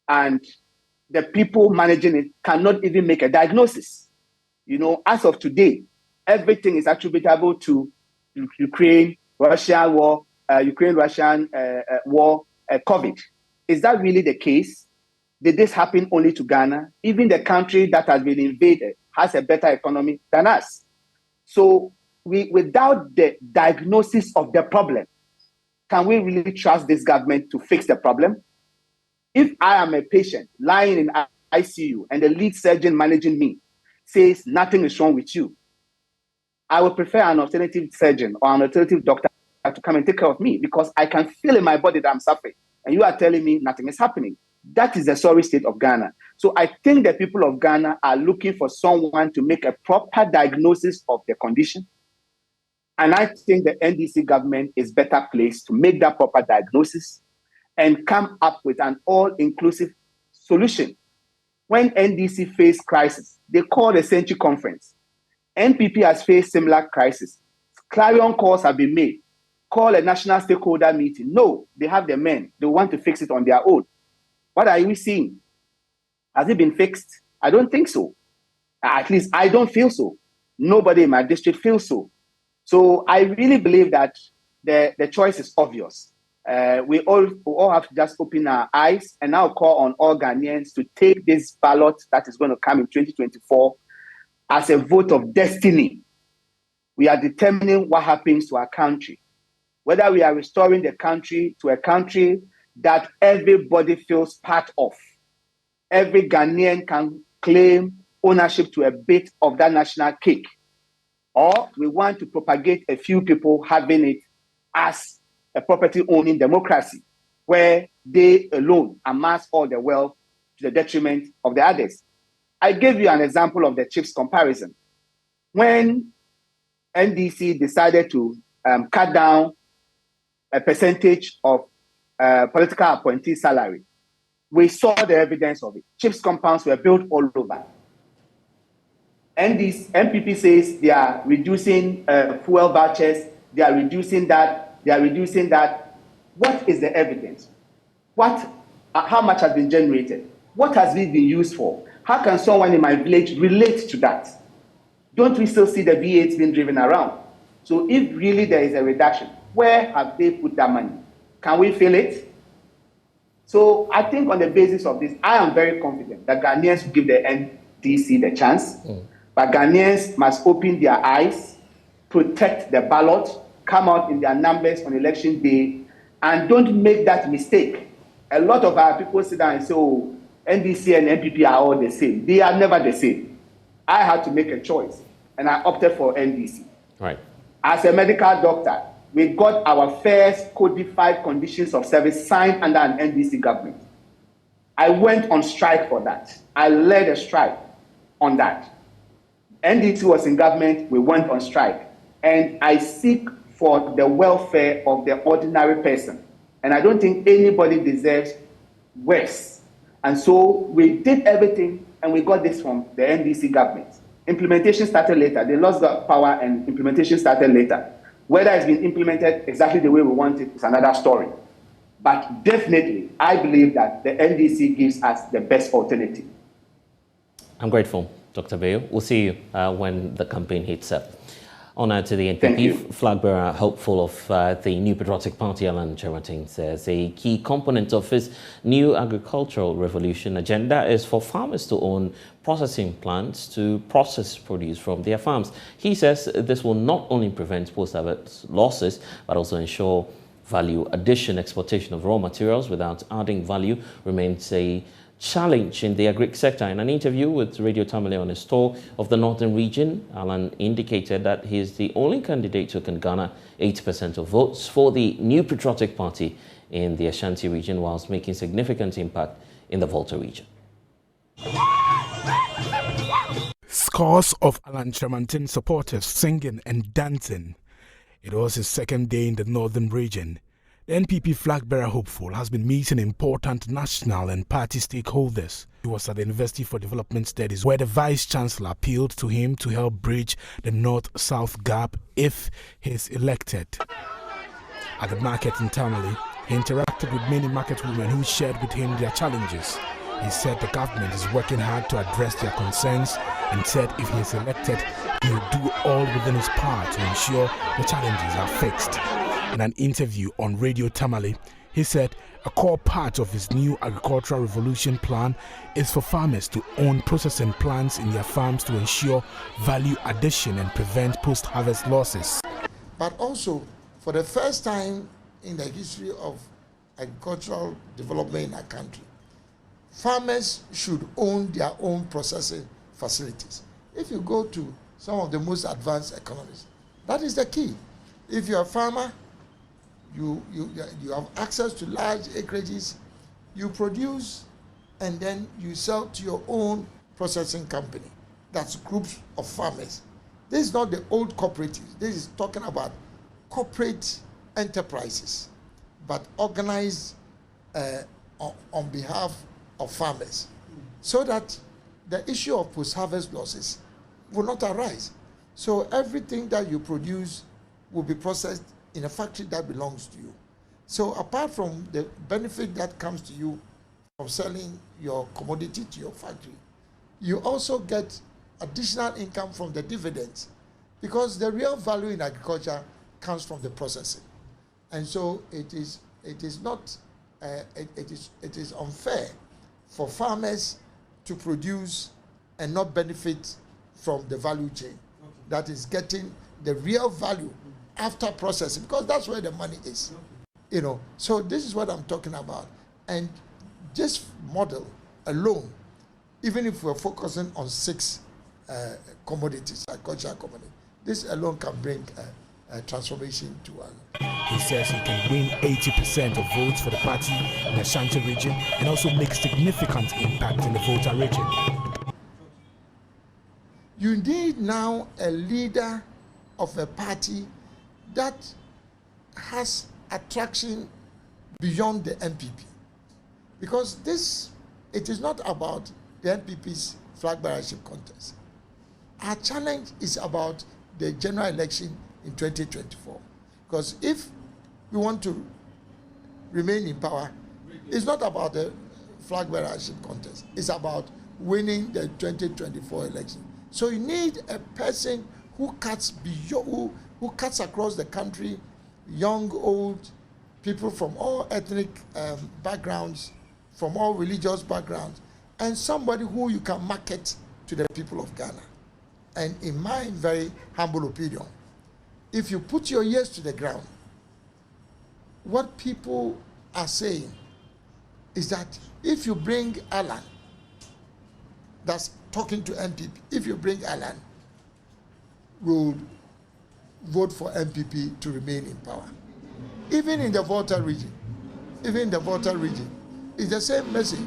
And the people managing it cannot even make a diagnosis. You know, as of today, everything is attributable to Ukraine-Russian war, COVID. Is that really the case? Did this happen only to Ghana? Even the country that has been invaded has a better economy than us. So without the diagnosis of the problem, can we really trust this government to fix the problem? If I am a patient lying in ICU and the lead surgeon managing me says nothing is wrong with you, I would prefer an alternative surgeon or an alternative doctor to come and take care of me because I can feel in my body that I'm suffering. And you are telling me nothing is happening. That is the sorry state of Ghana. So I think the people of Ghana are looking for someone to make a proper diagnosis of the condition. And I think the NDC government is better placed to make that proper diagnosis and come up with an all-inclusive solution. When NDC faced crisis, they called a Century Conference. NPP has faced similar crisis. Clarion calls have been made. Call a national stakeholder meeting. No, they have the men. They want to fix it on their own. What are we seeing? Has it been fixed? I don't think so. At least I don't feel so. Nobody in my district feels so. So I really believe that the choice is obvious. We all have to just open our eyes and now call on all Ghanaians to take this ballot that is going to come in 2024 as a vote of destiny. We are determining what happens to our country. Whether we are restoring the country to a country that everybody feels part of. Every Ghanaian can claim ownership to a bit of that national cake. Or we want to propagate a few people having it as a property-owning democracy, where they alone amass all the wealth to the detriment of the others. I gave you an example of the chips comparison. When NDC decided to cut down a percentage of political appointee salary, we saw the evidence of it. Chips compounds were built all over. And this MPP says they are reducing fuel vouchers, they are reducing that, they are reducing that. What is the evidence? How much has been generated? What has it been used for? How can someone in my village relate to that? Don't we still see the V8 being driven around? So if really there is a reduction, where have they put that money? Can we feel it? So I think on the basis of this, I am very confident that Ghanaians will give the NDC the chance, but Ghanaians must open their eyes, protect the ballot, come out in their numbers on election day, and don't make that mistake. A lot of our people sit down and say, oh, NDC and NPP are all the same. They are never the same. I had to make a choice, and I opted for NDC. Right. As a medical doctor, we got our first codified conditions of service signed under an NDC government. I went on strike for that. I led a strike on that. NDC was in government, we went on strike. And I seek for the welfare of the ordinary person. And I don't think anybody deserves worse. And so we did everything, and we got this from the NDC government. Implementation started later. They lost the power, and implementation started later. Whether it's been implemented exactly the way we want it is another story. But definitely, I believe that the NDC gives us the best alternative. I'm grateful, Dr. Bayo. We'll see you when the campaign heats up. Honour to the NPP flag bearer, hopeful of the New Patriotic Party, Alan Chermatin, says a key component of his new agricultural revolution agenda is for farmers to own processing plants to process produce from their farms. He says this will not only prevent post-harvest losses, but also ensure value addition. Exportation of raw materials without adding value remains a challenge in the agri sector. In an interview with Radio Tamale on his tour of the northern region, Alan indicated that he is the only candidate who can garner 80% of votes for the New Patriotic Party in the Ashanti region, whilst making significant impact in the Volta region. Scores of Alan Chermatin supporters singing and dancing. It was his second day in the northern region. The NPP flag-bearer hopeful has been meeting important national and party stakeholders. He was at the University for Development Studies, where the Vice-Chancellor appealed to him to help bridge the North-South gap if he is elected. At the market in Tamale, he interacted with many market women who shared with him their challenges. He said the government is working hard to address their concerns and said if he is elected, he will do all within his power to ensure the challenges are fixed. In an interview on Radio Tamale, he said a core part of his new agricultural revolution plan is for farmers to own processing plants in their farms to ensure value addition and prevent post-harvest losses. But also, for the first time in the history of agricultural development in our country, farmers should own their own processing facilities. If you go to some of the most advanced economies, that is the key. If you're a farmer, you have access to large acreages, you produce, and then you sell to your own processing company. That's groups of farmers. This is not the old cooperatives. This is talking about corporate enterprises, but organized on behalf of farmers, so that the issue of post-harvest losses will not arise. So everything that you produce will be processed in a factory that belongs to you. So apart from the benefit that comes to you from selling your commodity to your factory, you also get additional income from the dividends, because the real value in agriculture comes from the processing. And so it is unfair for farmers to produce and not benefit from the value chain that is getting the real value after processing, because that's where the money is. You know, so this is what I'm talking about. And this model alone, even if we're focusing on 6 commodities, agricultural commodities, this alone can bring a transformation to us. He says he can win 80% of votes for the party in the Ashanti region and also make significant impact in the Volta region. You need now a leader of a party that has attraction beyond the NPP. Because it is not about the NPP's flag bearership contest. Our challenge is about the general election in 2024. Because if we want to remain in power, it's not about the flag bearership contest. It's about winning the 2024 election. So you need a person who cuts beyond, who cuts across the country, young, old, people from all ethnic backgrounds, from all religious backgrounds, and somebody who you can market to the people of Ghana. And in my very humble opinion, if you put your ears to the ground, what people are saying is that if you bring Alan, that's talking to MPP, if you bring Alan, we'll vote for MPP to remain in power. Even in the Volta region, it's the same message.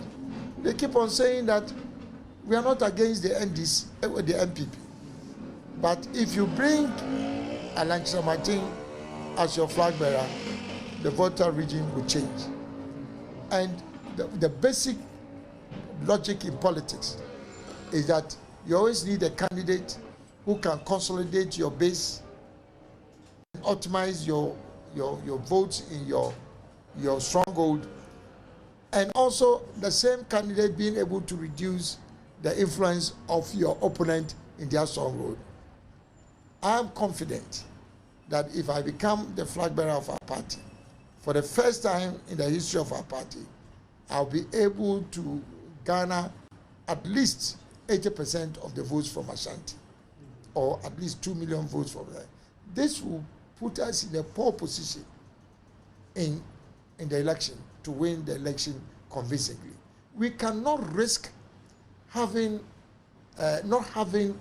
They keep on saying that we are not against the NDC, the MPP. But if you bring Alan Chamatin as your flag bearer, the Volta region will change. And the basic logic in politics is that you always need a candidate who can consolidate your base, optimize your votes in your stronghold, and also the same candidate being able to reduce the influence of your opponent in their stronghold. I am confident that if I become the flag bearer of our party, for the first time in the history of our party, I'll be able to garner at least 80% of the votes from Ashanti, or at least 2 million votes from there. This will put us in a poor position in the election to win the election convincingly. We cannot risk having not having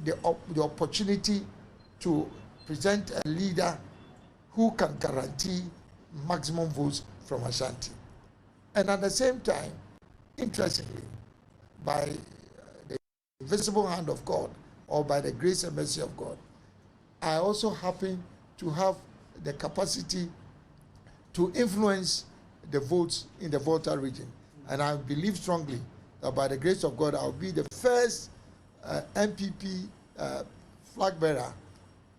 the opportunity to present a leader who can guarantee maximum votes from Ashanti. And at the same time, interestingly, by the invisible hand of God, or by the grace and mercy of God, I also happen to have the capacity to influence the votes in the Volta region. And I believe strongly that by the grace of God, I'll be the first MPP flag bearer,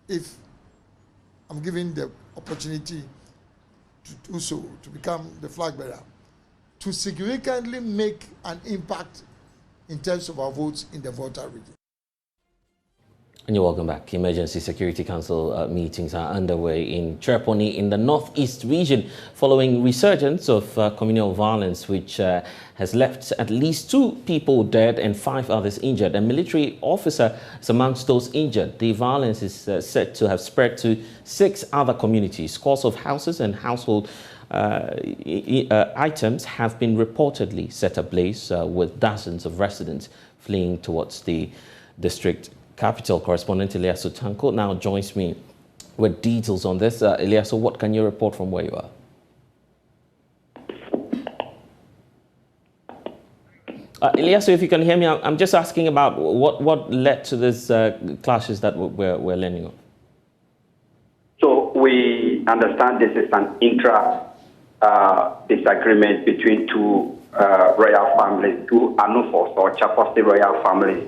if I'm given the opportunity to do so, to become the flag bearer, to significantly make an impact in terms of our votes in the Volta region. And you're welcome back. Emergency Security Council meetings are underway in Chereponi in the Northeast region following resurgence of communal violence, which has left at least 2 people dead and 5 others injured. A military officer is amongst those injured. The violence is said to have spread to 6 other communities. Scores of houses and household items have been reportedly set ablaze, with dozens of residents fleeing towards the district capital. Correspondent Ilyasu Tanko now joins me with details on this. Ilyasu, what can you report from where you are? Ilyasu, if you can hear me, I'm just asking about what led to this clashes that we're learning of. So we understand this is an disagreement between 2 royal families, 2 Anufos or Chaposti royal families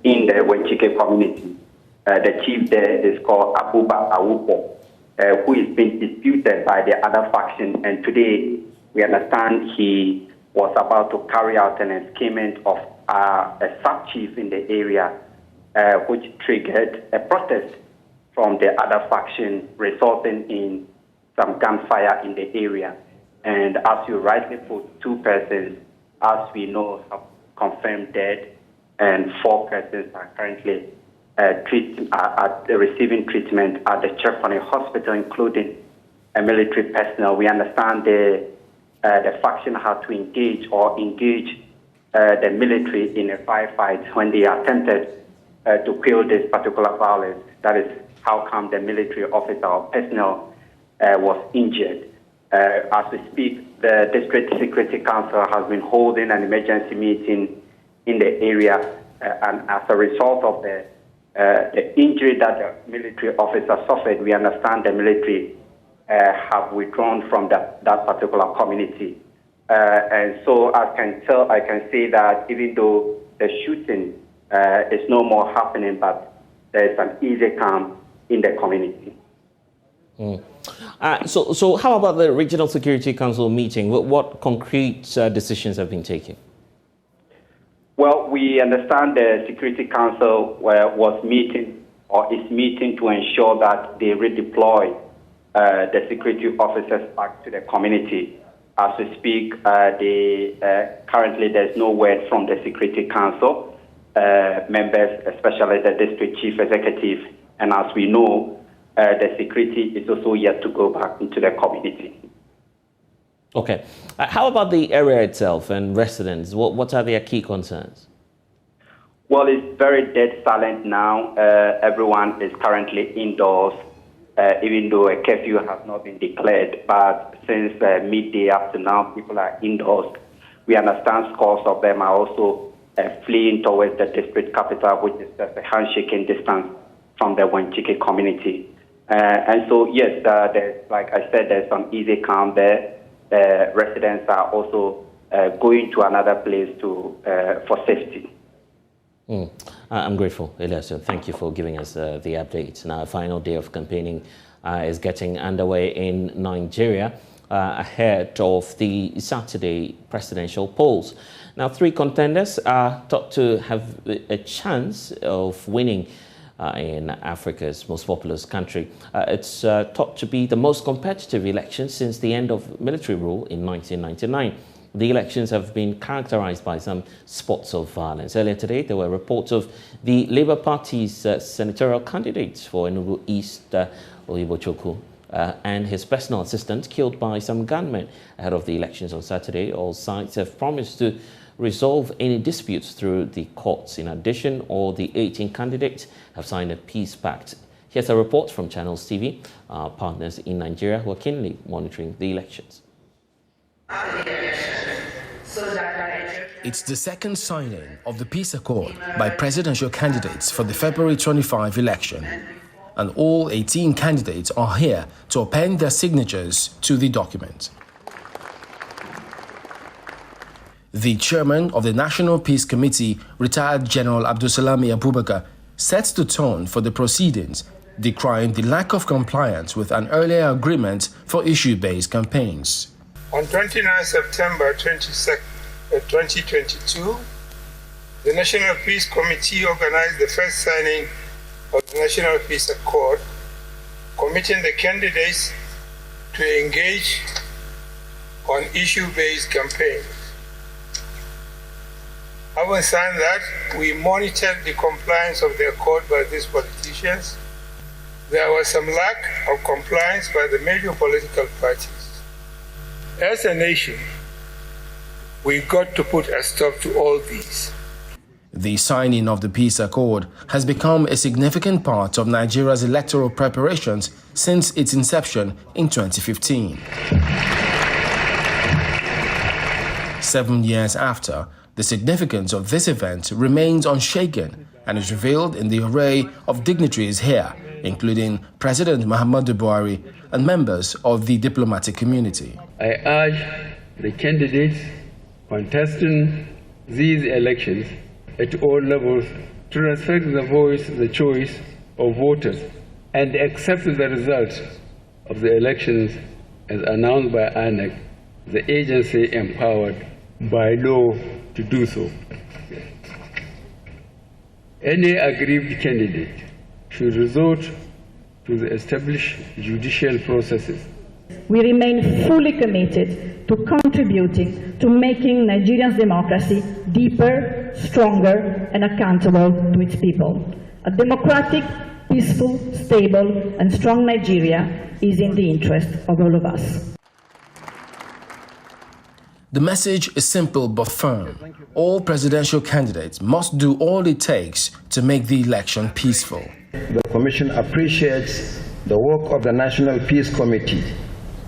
in the Wenchike community. The chief there is called Abuba Awupo, who is being disputed by the other faction. And today, we understand he was about to carry out an escapement of a sub-chief in the area, which triggered a protest from the other faction, resulting in some gunfire in the area. And as you rightly put, 2 persons, as we know, have confirmed dead, and 4 persons are currently receiving treatment at the Chereponi hospital, including a military personnel. We understand the faction had to engage the military in a firefight when they attempted to quell this particular violence. That is how come the military officer or personnel was injured. As we speak, the District Security Council has been holding an emergency meeting in the area, and as a result of the injury that the military officer suffered, we understand the military have withdrawn from that particular community. And so I can say that even though the shooting is no more happening, but there is an easy calm in the community. So how about the Regional Security Council meeting? What concrete decisions have been taken? Well, we understand the Security Council was meeting or is meeting to ensure that they redeploy the security officers back to the community. as we speak, currently there's no word from the Security Council members, especially the District Chief Executive. And as we know, the security is also yet to go back into the community. Okay. How about the area itself and residents? What are their key concerns? Well, it's very dead silent now. Everyone is currently indoors, even though a curfew has not been declared. But since midday up to now, people are indoors. We understand scores of them are also fleeing towards the district capital, which is just a handshaking distance from the Wanchiki community. And so, yes, there's, like I said, there's some easy calm there. Residents are also going to another place for safety. I'm grateful, Elias. Thank you for giving us the update. Now, a final day of campaigning is getting underway in Nigeria ahead of the Saturday presidential polls. Now, 3 contenders are thought to have a chance of winning in Africa's most populous country. It's thought to be the most competitive election since the end of military rule in 1999. The elections have been characterized by some spots of violence. Earlier today, there were reports of the Labour Party's senatorial candidate for Enugu East, Oyibochukwu, and his personal assistant killed by some gunmen ahead of the elections on Saturday. All sides have promised to resolve any disputes through the courts. In addition, all the 18 candidates have signed a peace pact. Here's a report from Channels TV, our partners in Nigeria who are keenly monitoring the elections. It's the second signing of the peace accord by presidential candidates for the February 25 election. And all 18 candidates are here to append their signatures to the document. The chairman of the National Peace Committee, retired General Abdulsalami Abubakar, sets the tone for the proceedings, decrying the lack of compliance with an earlier agreement for issue-based campaigns. On 29 September 2022, the National Peace Committee organized the first signing of the National Peace Accord, committing the candidates to engage on issue-based campaigns. Having signed that, we monitored the compliance of the accord by these politicians. There was some lack of compliance by the major political parties. As a nation, we got to put a stop to all these. The signing of the peace accord has become a significant part of Nigeria's electoral preparations since its inception in 2015. 7 years after, the significance of this event remains unshaken and is revealed in the array of dignitaries here, including President Muhammadu Buhari and members of the diplomatic community. I urge the candidates contesting these elections at all levels to respect the voice, the choice of voters and accept the results of the elections as announced by INEC, the agency empowered by law to do so. Any aggrieved candidate should resort to the established judicial processes. We remain fully committed to contributing to making Nigeria's democracy deeper, stronger, and accountable to its people. A democratic, peaceful, stable, and strong Nigeria is in the interest of all of us. The message is simple but firm. All presidential candidates must do all it takes to make the election peaceful. The Commission appreciates the work of the National Peace Committee,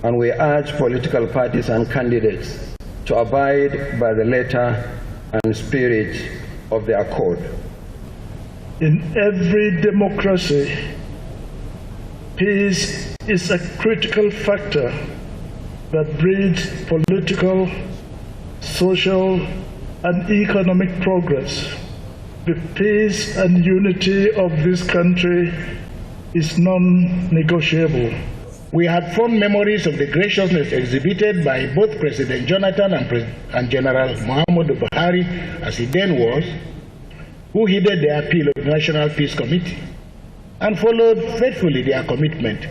and we urge political parties and candidates to abide by the letter and spirit of the accord. In every democracy, peace is a critical factor that breeds political, social, and economic progress. The peace and unity of this country is non-negotiable. We had fond memories of the graciousness exhibited by both President Jonathan and General Muhammadu Buhari, as he then was, who heeded the appeal of the National Peace Committee and followed faithfully their commitment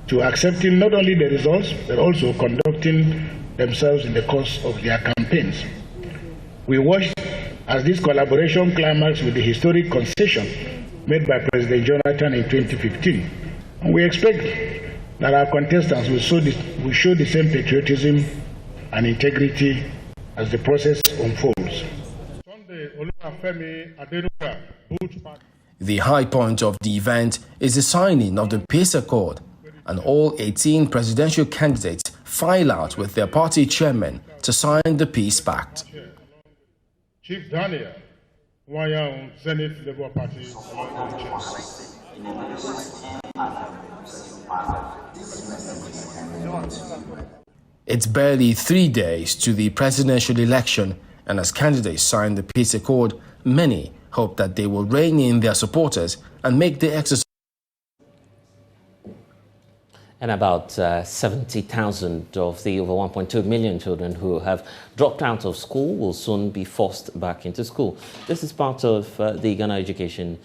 to accepting not only the results, but also conducting themselves in the course of their campaigns. We watched as this collaboration climaxed with the historic concession made by President Jonathan in 2015. And we expect that our contestants will show the same patriotism and integrity as the process unfolds. The high point of the event is the signing of the Peace Accord, and all 18 presidential candidates file out with their party chairman to sign the Peace Pact. Chief Daniel, Senate Labour Party. It's barely 3 days to the presidential election, and as candidates sign the Peace Accord, many hope that they will rein in their supporters and make the exercise. And about 70,000 of the over 1.2 million children who have dropped out of school will soon be forced back into school. This is part of the Ghana Education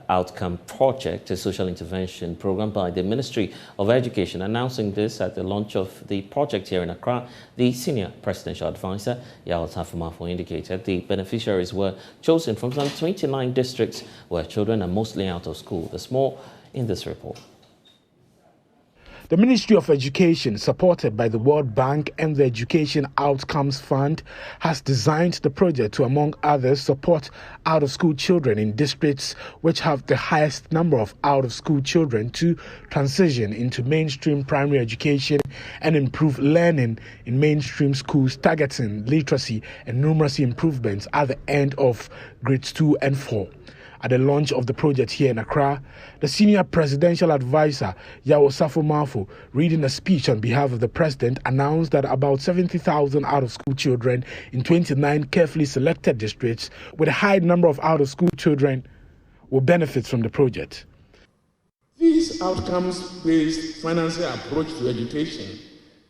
Outcome Project, a social intervention program by the Ministry of Education. Announcing this at the launch of the project here in Accra, the senior presidential advisor, Yao Tafumafo, indicated the beneficiaries were chosen from some 29 districts where children are mostly out of school. There's more in this report. The Ministry of Education, supported by the World Bank and the Education Outcomes Fund, has designed the project to, among others, support out-of-school children in districts which have the highest number of out-of-school children to transition into mainstream primary education and improve learning in mainstream schools, targeting literacy and numeracy improvements at the end of grades 2 and 4. At the launch of the project here in Accra, the senior presidential advisor, Yao Tafumafo, reading a speech on behalf of the president, announced that about 70,000 out-of-school children in 29 carefully selected districts with a high number of out-of-school children will benefit from the project. This outcomes-based financial approach to education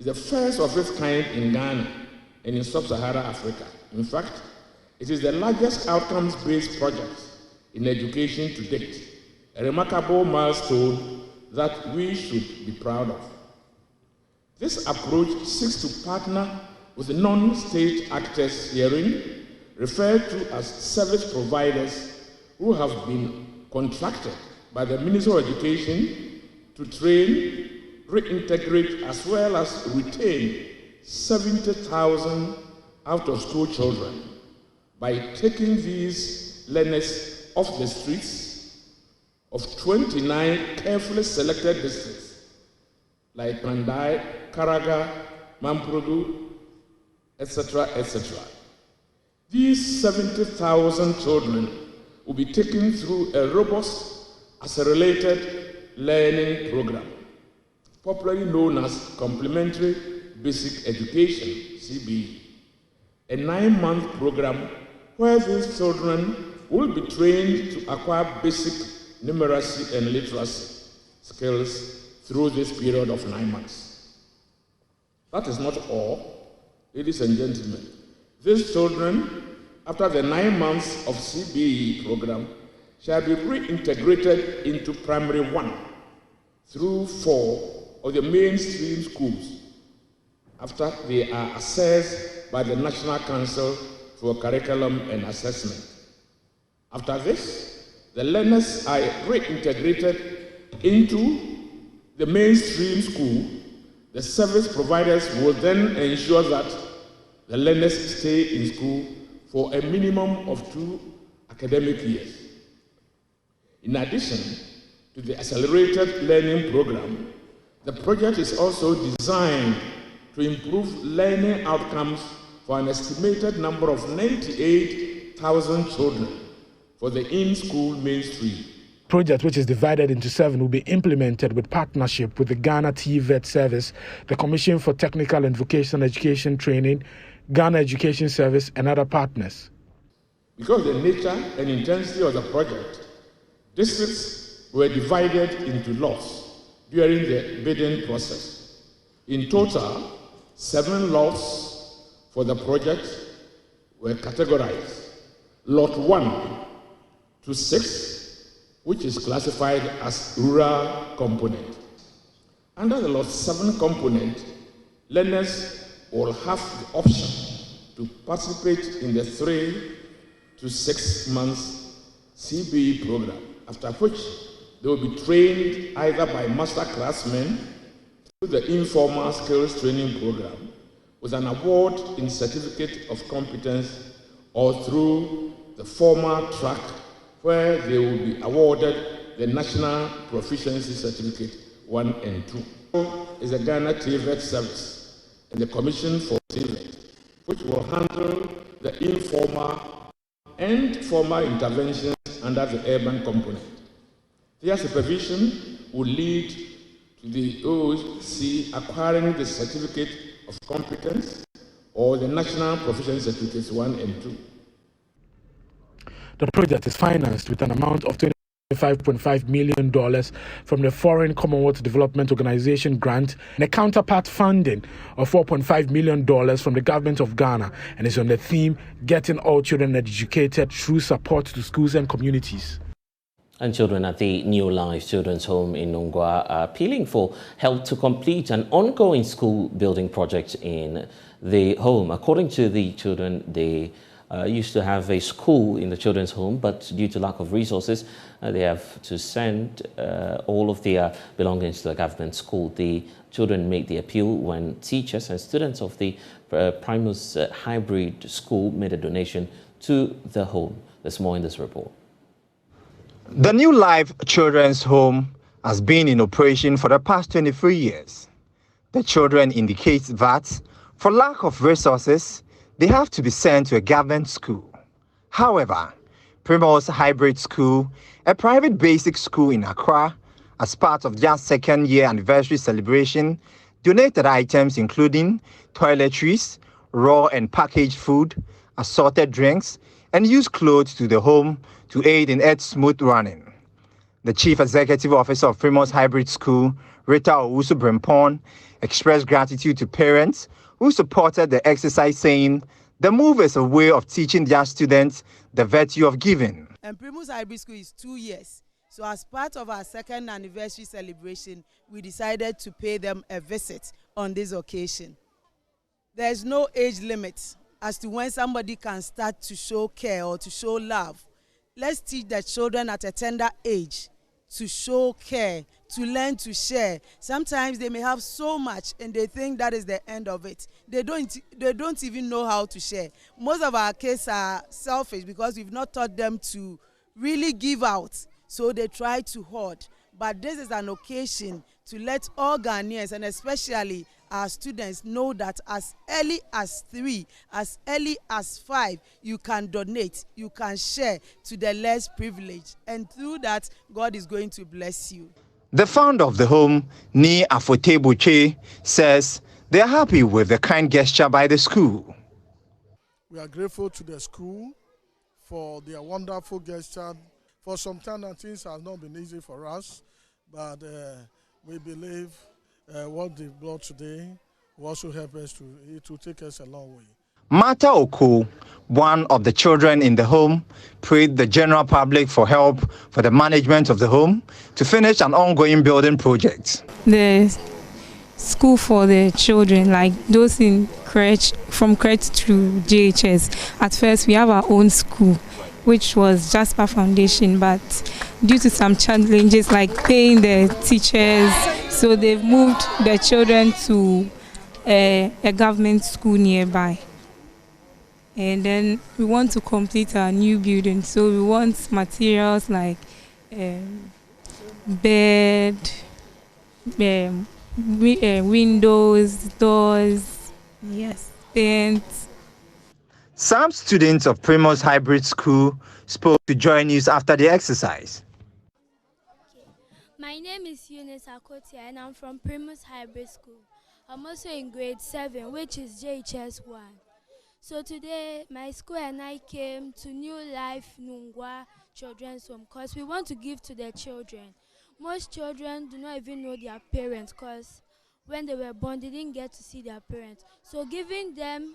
is the first of its kind in Ghana and in sub-Saharan Africa. In fact, it is the largest outcomes-based project in education to date, a remarkable milestone that we should be proud of. This approach seeks to partner with non-state actors herein, referred to as service providers who have been contracted by the Ministry of Education to train, reintegrate, as well as retain 70,000 out-of-school children by taking these learners off the streets of 29 carefully selected districts like Mandai, Karaga, Mamprodu, etc., etc. These 70,000 children will be taken through a robust accelerated learning program, popularly known as Complementary Basic Education, CBE, a 9-month program where these children will be trained to acquire basic numeracy and literacy skills through this period of 9 months. That is not all, ladies and gentlemen. These children, after the 9 months of CBE program, shall be reintegrated into primary 1 through 4 of the mainstream schools after they are assessed by the National Council for Curriculum and Assessment. After this, the learners are reintegrated into the mainstream school. The service providers will then ensure that the learners stay in school for a minimum of 2 academic years. In addition to the accelerated learning program, the project is also designed to improve learning outcomes for an estimated number of 98,000 children for the in-school mainstream. Project, which is divided into 7, will be implemented with partnership with the Ghana TVET Service, the Commission for Technical and Vocational Education Training, Ghana Education Service, and other partners. Because of the nature and intensity of the project, districts were divided into lots during the bidding process. In total, 7 lots for the project were categorized. Lot 1 to 6, which is classified as rural component. Under the Lot 7 component, learners will have the option to participate in the 3 to 6 months CBE program, after which they will be trained either by master craftsmen through the informal skills training program with an award in certificate of competence, or through the formal track where they will be awarded the National Proficiency Certificate 1 and 2. Is the Ghana TVET Service and the Commission for TVET, which will handle the informal and formal interventions under the urban component. Their supervision will lead to the OOC acquiring the Certificate of Competence or the National Proficiency Certificates 1 and 2. The project is financed with an amount of $25.5 million from the Foreign Commonwealth Development Organization grant and a counterpart funding of $4.5 million from the government of Ghana, and is on the theme Getting All Children Educated Through Support to Schools and Communities. And children at the New Life Children's Home in Nungwa are appealing for help to complete an ongoing school building project in the home. According to the children, they used to have a school in the children's home, but due to lack of resources, they have to send all of their belongings to the government school. The children made the appeal when teachers and students of the Primus Hybrid School made a donation to the home. There's more in this report. The New Life Children's Home has been in operation for the past 23 years. The children indicate that, for lack of resources, they have to be sent to a government school. However, Primus Hybrid School, a private basic school in Accra, as part of their second-year anniversary celebration, donated items including toiletries, raw and packaged food, assorted drinks, and used clothes to the home to aid in its smooth running. The Chief Executive Officer of Primus Hybrid School, Rita Owusu Brempon, expressed gratitude to parents who supported the exercise, saying the move is a way of teaching their students the virtue of giving. And Primus Hybrid School is 2 years. So as part of our second anniversary celebration, we decided to pay them a visit on this occasion. There is no age limit as to when somebody can start to show care or to show love. Let's teach the children at a tender age to show care, to learn to share. Sometimes they may have so much and they think that is the end of it. They don't even know how to share. Most of our kids are selfish because we've not taught them to really give out. So they try to hoard. But this is an occasion to let all Ghanaians, and especially our students, know that as early as 3, as early as 5, you can donate, you can share to the less privileged. And through that, God is going to bless you. The founder of the home, Ni Afotebuche, says they are happy with the kind gesture by the school. We are grateful to the school for their wonderful gesture. For some time, things have not been easy for us, but we believe what they brought today will also help us to take us a long way. Mata Oko, one of the children in the home, prayed the general public for help for the management of the home to finish an ongoing building project. The school for the children, like those in crèche, from crèche to JHS. At first, we have our own school, which was Jasper Foundation, but due to some challenges like paying the teachers, so they've moved the children to a government school nearby. And then we want to complete our new building, so we want materials like bed, windows, doors, yes, paint. Some students of Primus Hybrid School spoke to JoyNews after the exercise. My name is Eunice Akotia and I'm from Primus Hybrid School. I'm also in grade 7, which is JHS 1. So today, my school and I came to New Life Nungwa Children's Home because we want to give to the children. Most children do not even know their parents because when they were born, they didn't get to see their parents. So giving them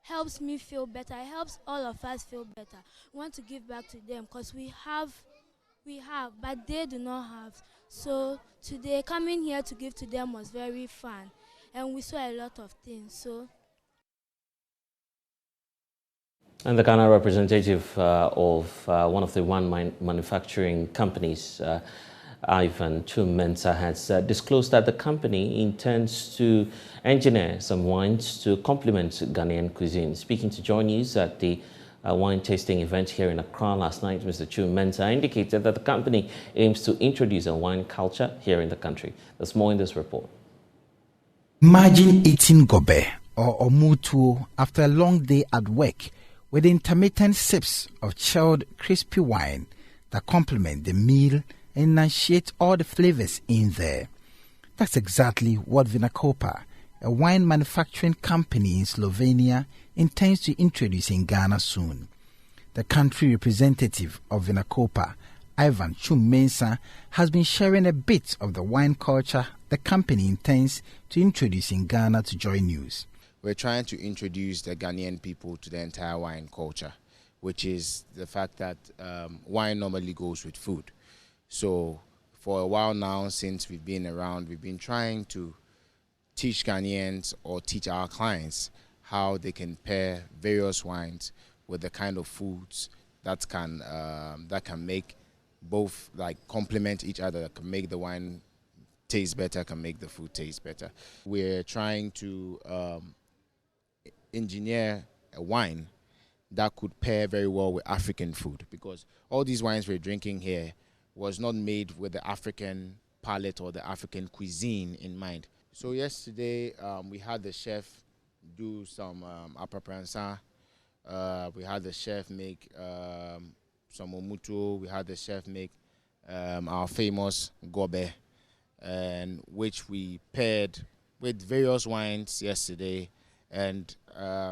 helps me feel better. It helps all of us feel better. We want to give back to them because we have, but they do not have. So today, coming here to give to them was very fun. And we saw a lot of things. So And the Ghana representative of one of the wine manufacturing companies, Ivan Chumensa, has disclosed that the company intends to engineer some wines to complement Ghanaian cuisine. Speaking to JoyNews at the wine tasting event here in Accra last night, Mr. Chumensa indicated that the company aims to introduce a wine culture here in the country. There's more in this report. Imagine eating gobe or omutuo after a long day at work with intermittent sips of chilled, crispy wine that complement the meal and enunciate all the flavors in there. That's exactly what Vinacopa, a wine manufacturing company in Slovenia, intends to introduce in Ghana soon. The country representative of Vinacopa, Ivan Chumensa, has been sharing a bit of the wine culture the company intends to introduce in Ghana to JoyNews. We're trying to introduce the Ghanaian people to the entire wine culture, which is the fact that wine normally goes with food. So for a while now, since we've been around, we've been trying to teach Ghanaians or teach our clients how they can pair various wines with the kind of foods that can make both, like, complement each other, that can make the wine taste better, can make the food taste better. We're trying to engineer a wine that could pair very well with African food, because all these wines we're drinking here was not made with the African palate or the African cuisine in mind. So yesterday we had the chef do some apapransa, we had the chef make some omutuo, we had the chef make our famous gobe, and which we paired with various wines yesterday. And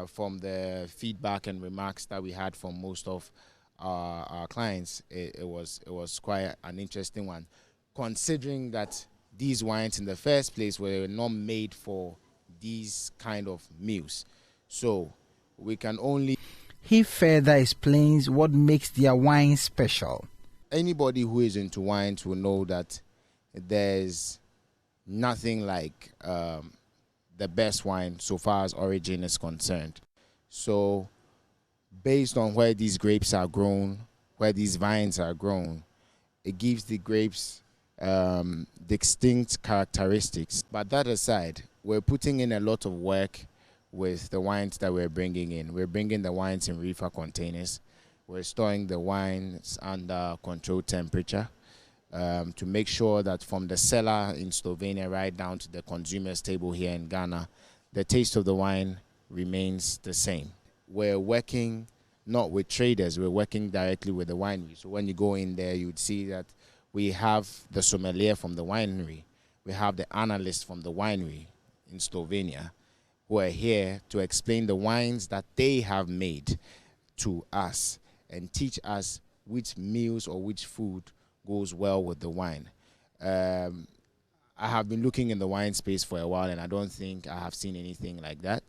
from the feedback and remarks that we had from most of our clients, it was quite an interesting one, considering that these wines in the first place were not made for these kind of meals. So we can only... He further explains what makes their wine special. Anybody who is into wines will know that there's nothing like the best wine so far as origin is concerned. So based on where these grapes are grown, where these vines are grown, it gives the grapes distinct characteristics. But that aside, we're putting in a lot of work with the wines that we're bringing in. We're bringing the wines in reefer containers. We're storing the wines under controlled temperature to make sure that from the cellar in Slovenia right down to the consumer's table here in Ghana, the taste of the wine remains the same. We're working not with traders, we're working directly with the winery. So when you go in there, you'd see that we have the sommelier from the winery, we have the analyst from the winery in Slovenia, who are here to explain the wines that they have made to us and teach us which meals or which food goes well with the wine. I have been looking in the wine space for a while, and I don't think I have seen anything like that.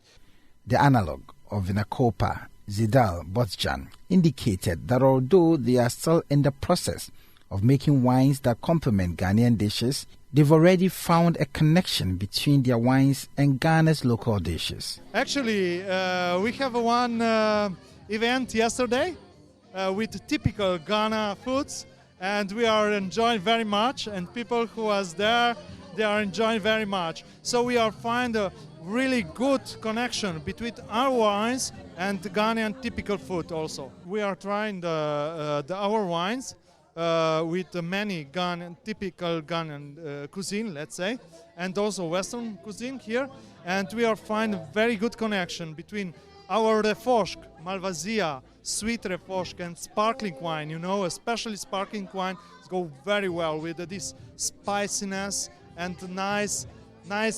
The analog of Vinacopa, Zidal Botjan, indicated that although they are still in the process of making wines that complement Ghanaian dishes, they've already found a connection between their wines and Ghana's local dishes. Actually, we have one event yesterday with typical Ghana foods, and we are enjoying very much, and people who was there, they are enjoying very much. So we are find a really good connection between our wines and Ghanaian typical food also. We are trying our wines with many typical Ghanaian cuisine, let's say, and also Western cuisine here. And we are finding very good connection between our Refoshk, Malvasia, sweet Refoshk, and sparkling wine. You know, especially sparkling wine go very well with this spiciness and nice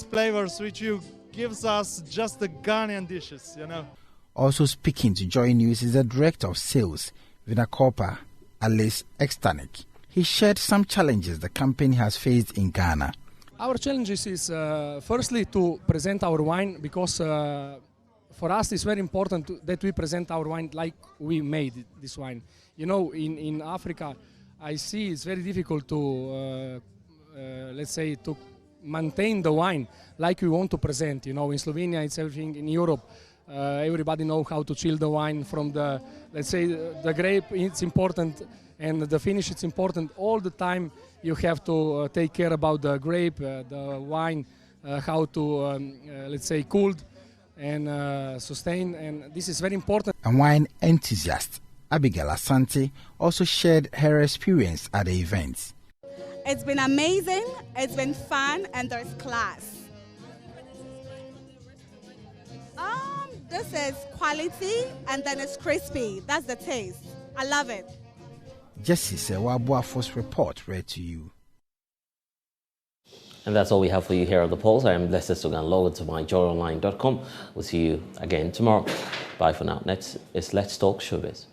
flavors which you gives us just the Ghanaian dishes, you know. Also speaking to JoyNews is the director of sales, Vinacopa, Alice Extanik. He shared some challenges the company has faced in Ghana. Our challenges is firstly to present our wine, because for us it's very important that we present our wine like we made this wine. You know, in Africa, I see it's very difficult to, let's say, to maintain the wine like we want to present. You know, in Slovenia it's everything, in Europe Everybody know how to chill the wine from the, let's say, the grape. It's important, and the finish. It's important all the time. You have to take care about the grape, the wine, how to let's say cooled and sustain, and this is very important. A wine enthusiast, Abigail Asante, also shared her experience at the event. It's been amazing, it's been fun, and there's class. This is quality, and then it's crispy. That's the taste. I love it. Jesse Sewabuafo's report read to you. And that's all we have for you here on The Pulse. I am Blessed Sogah. Log on to myjoyonline.com. We'll see you again tomorrow. Bye for now. Let's talk showbiz.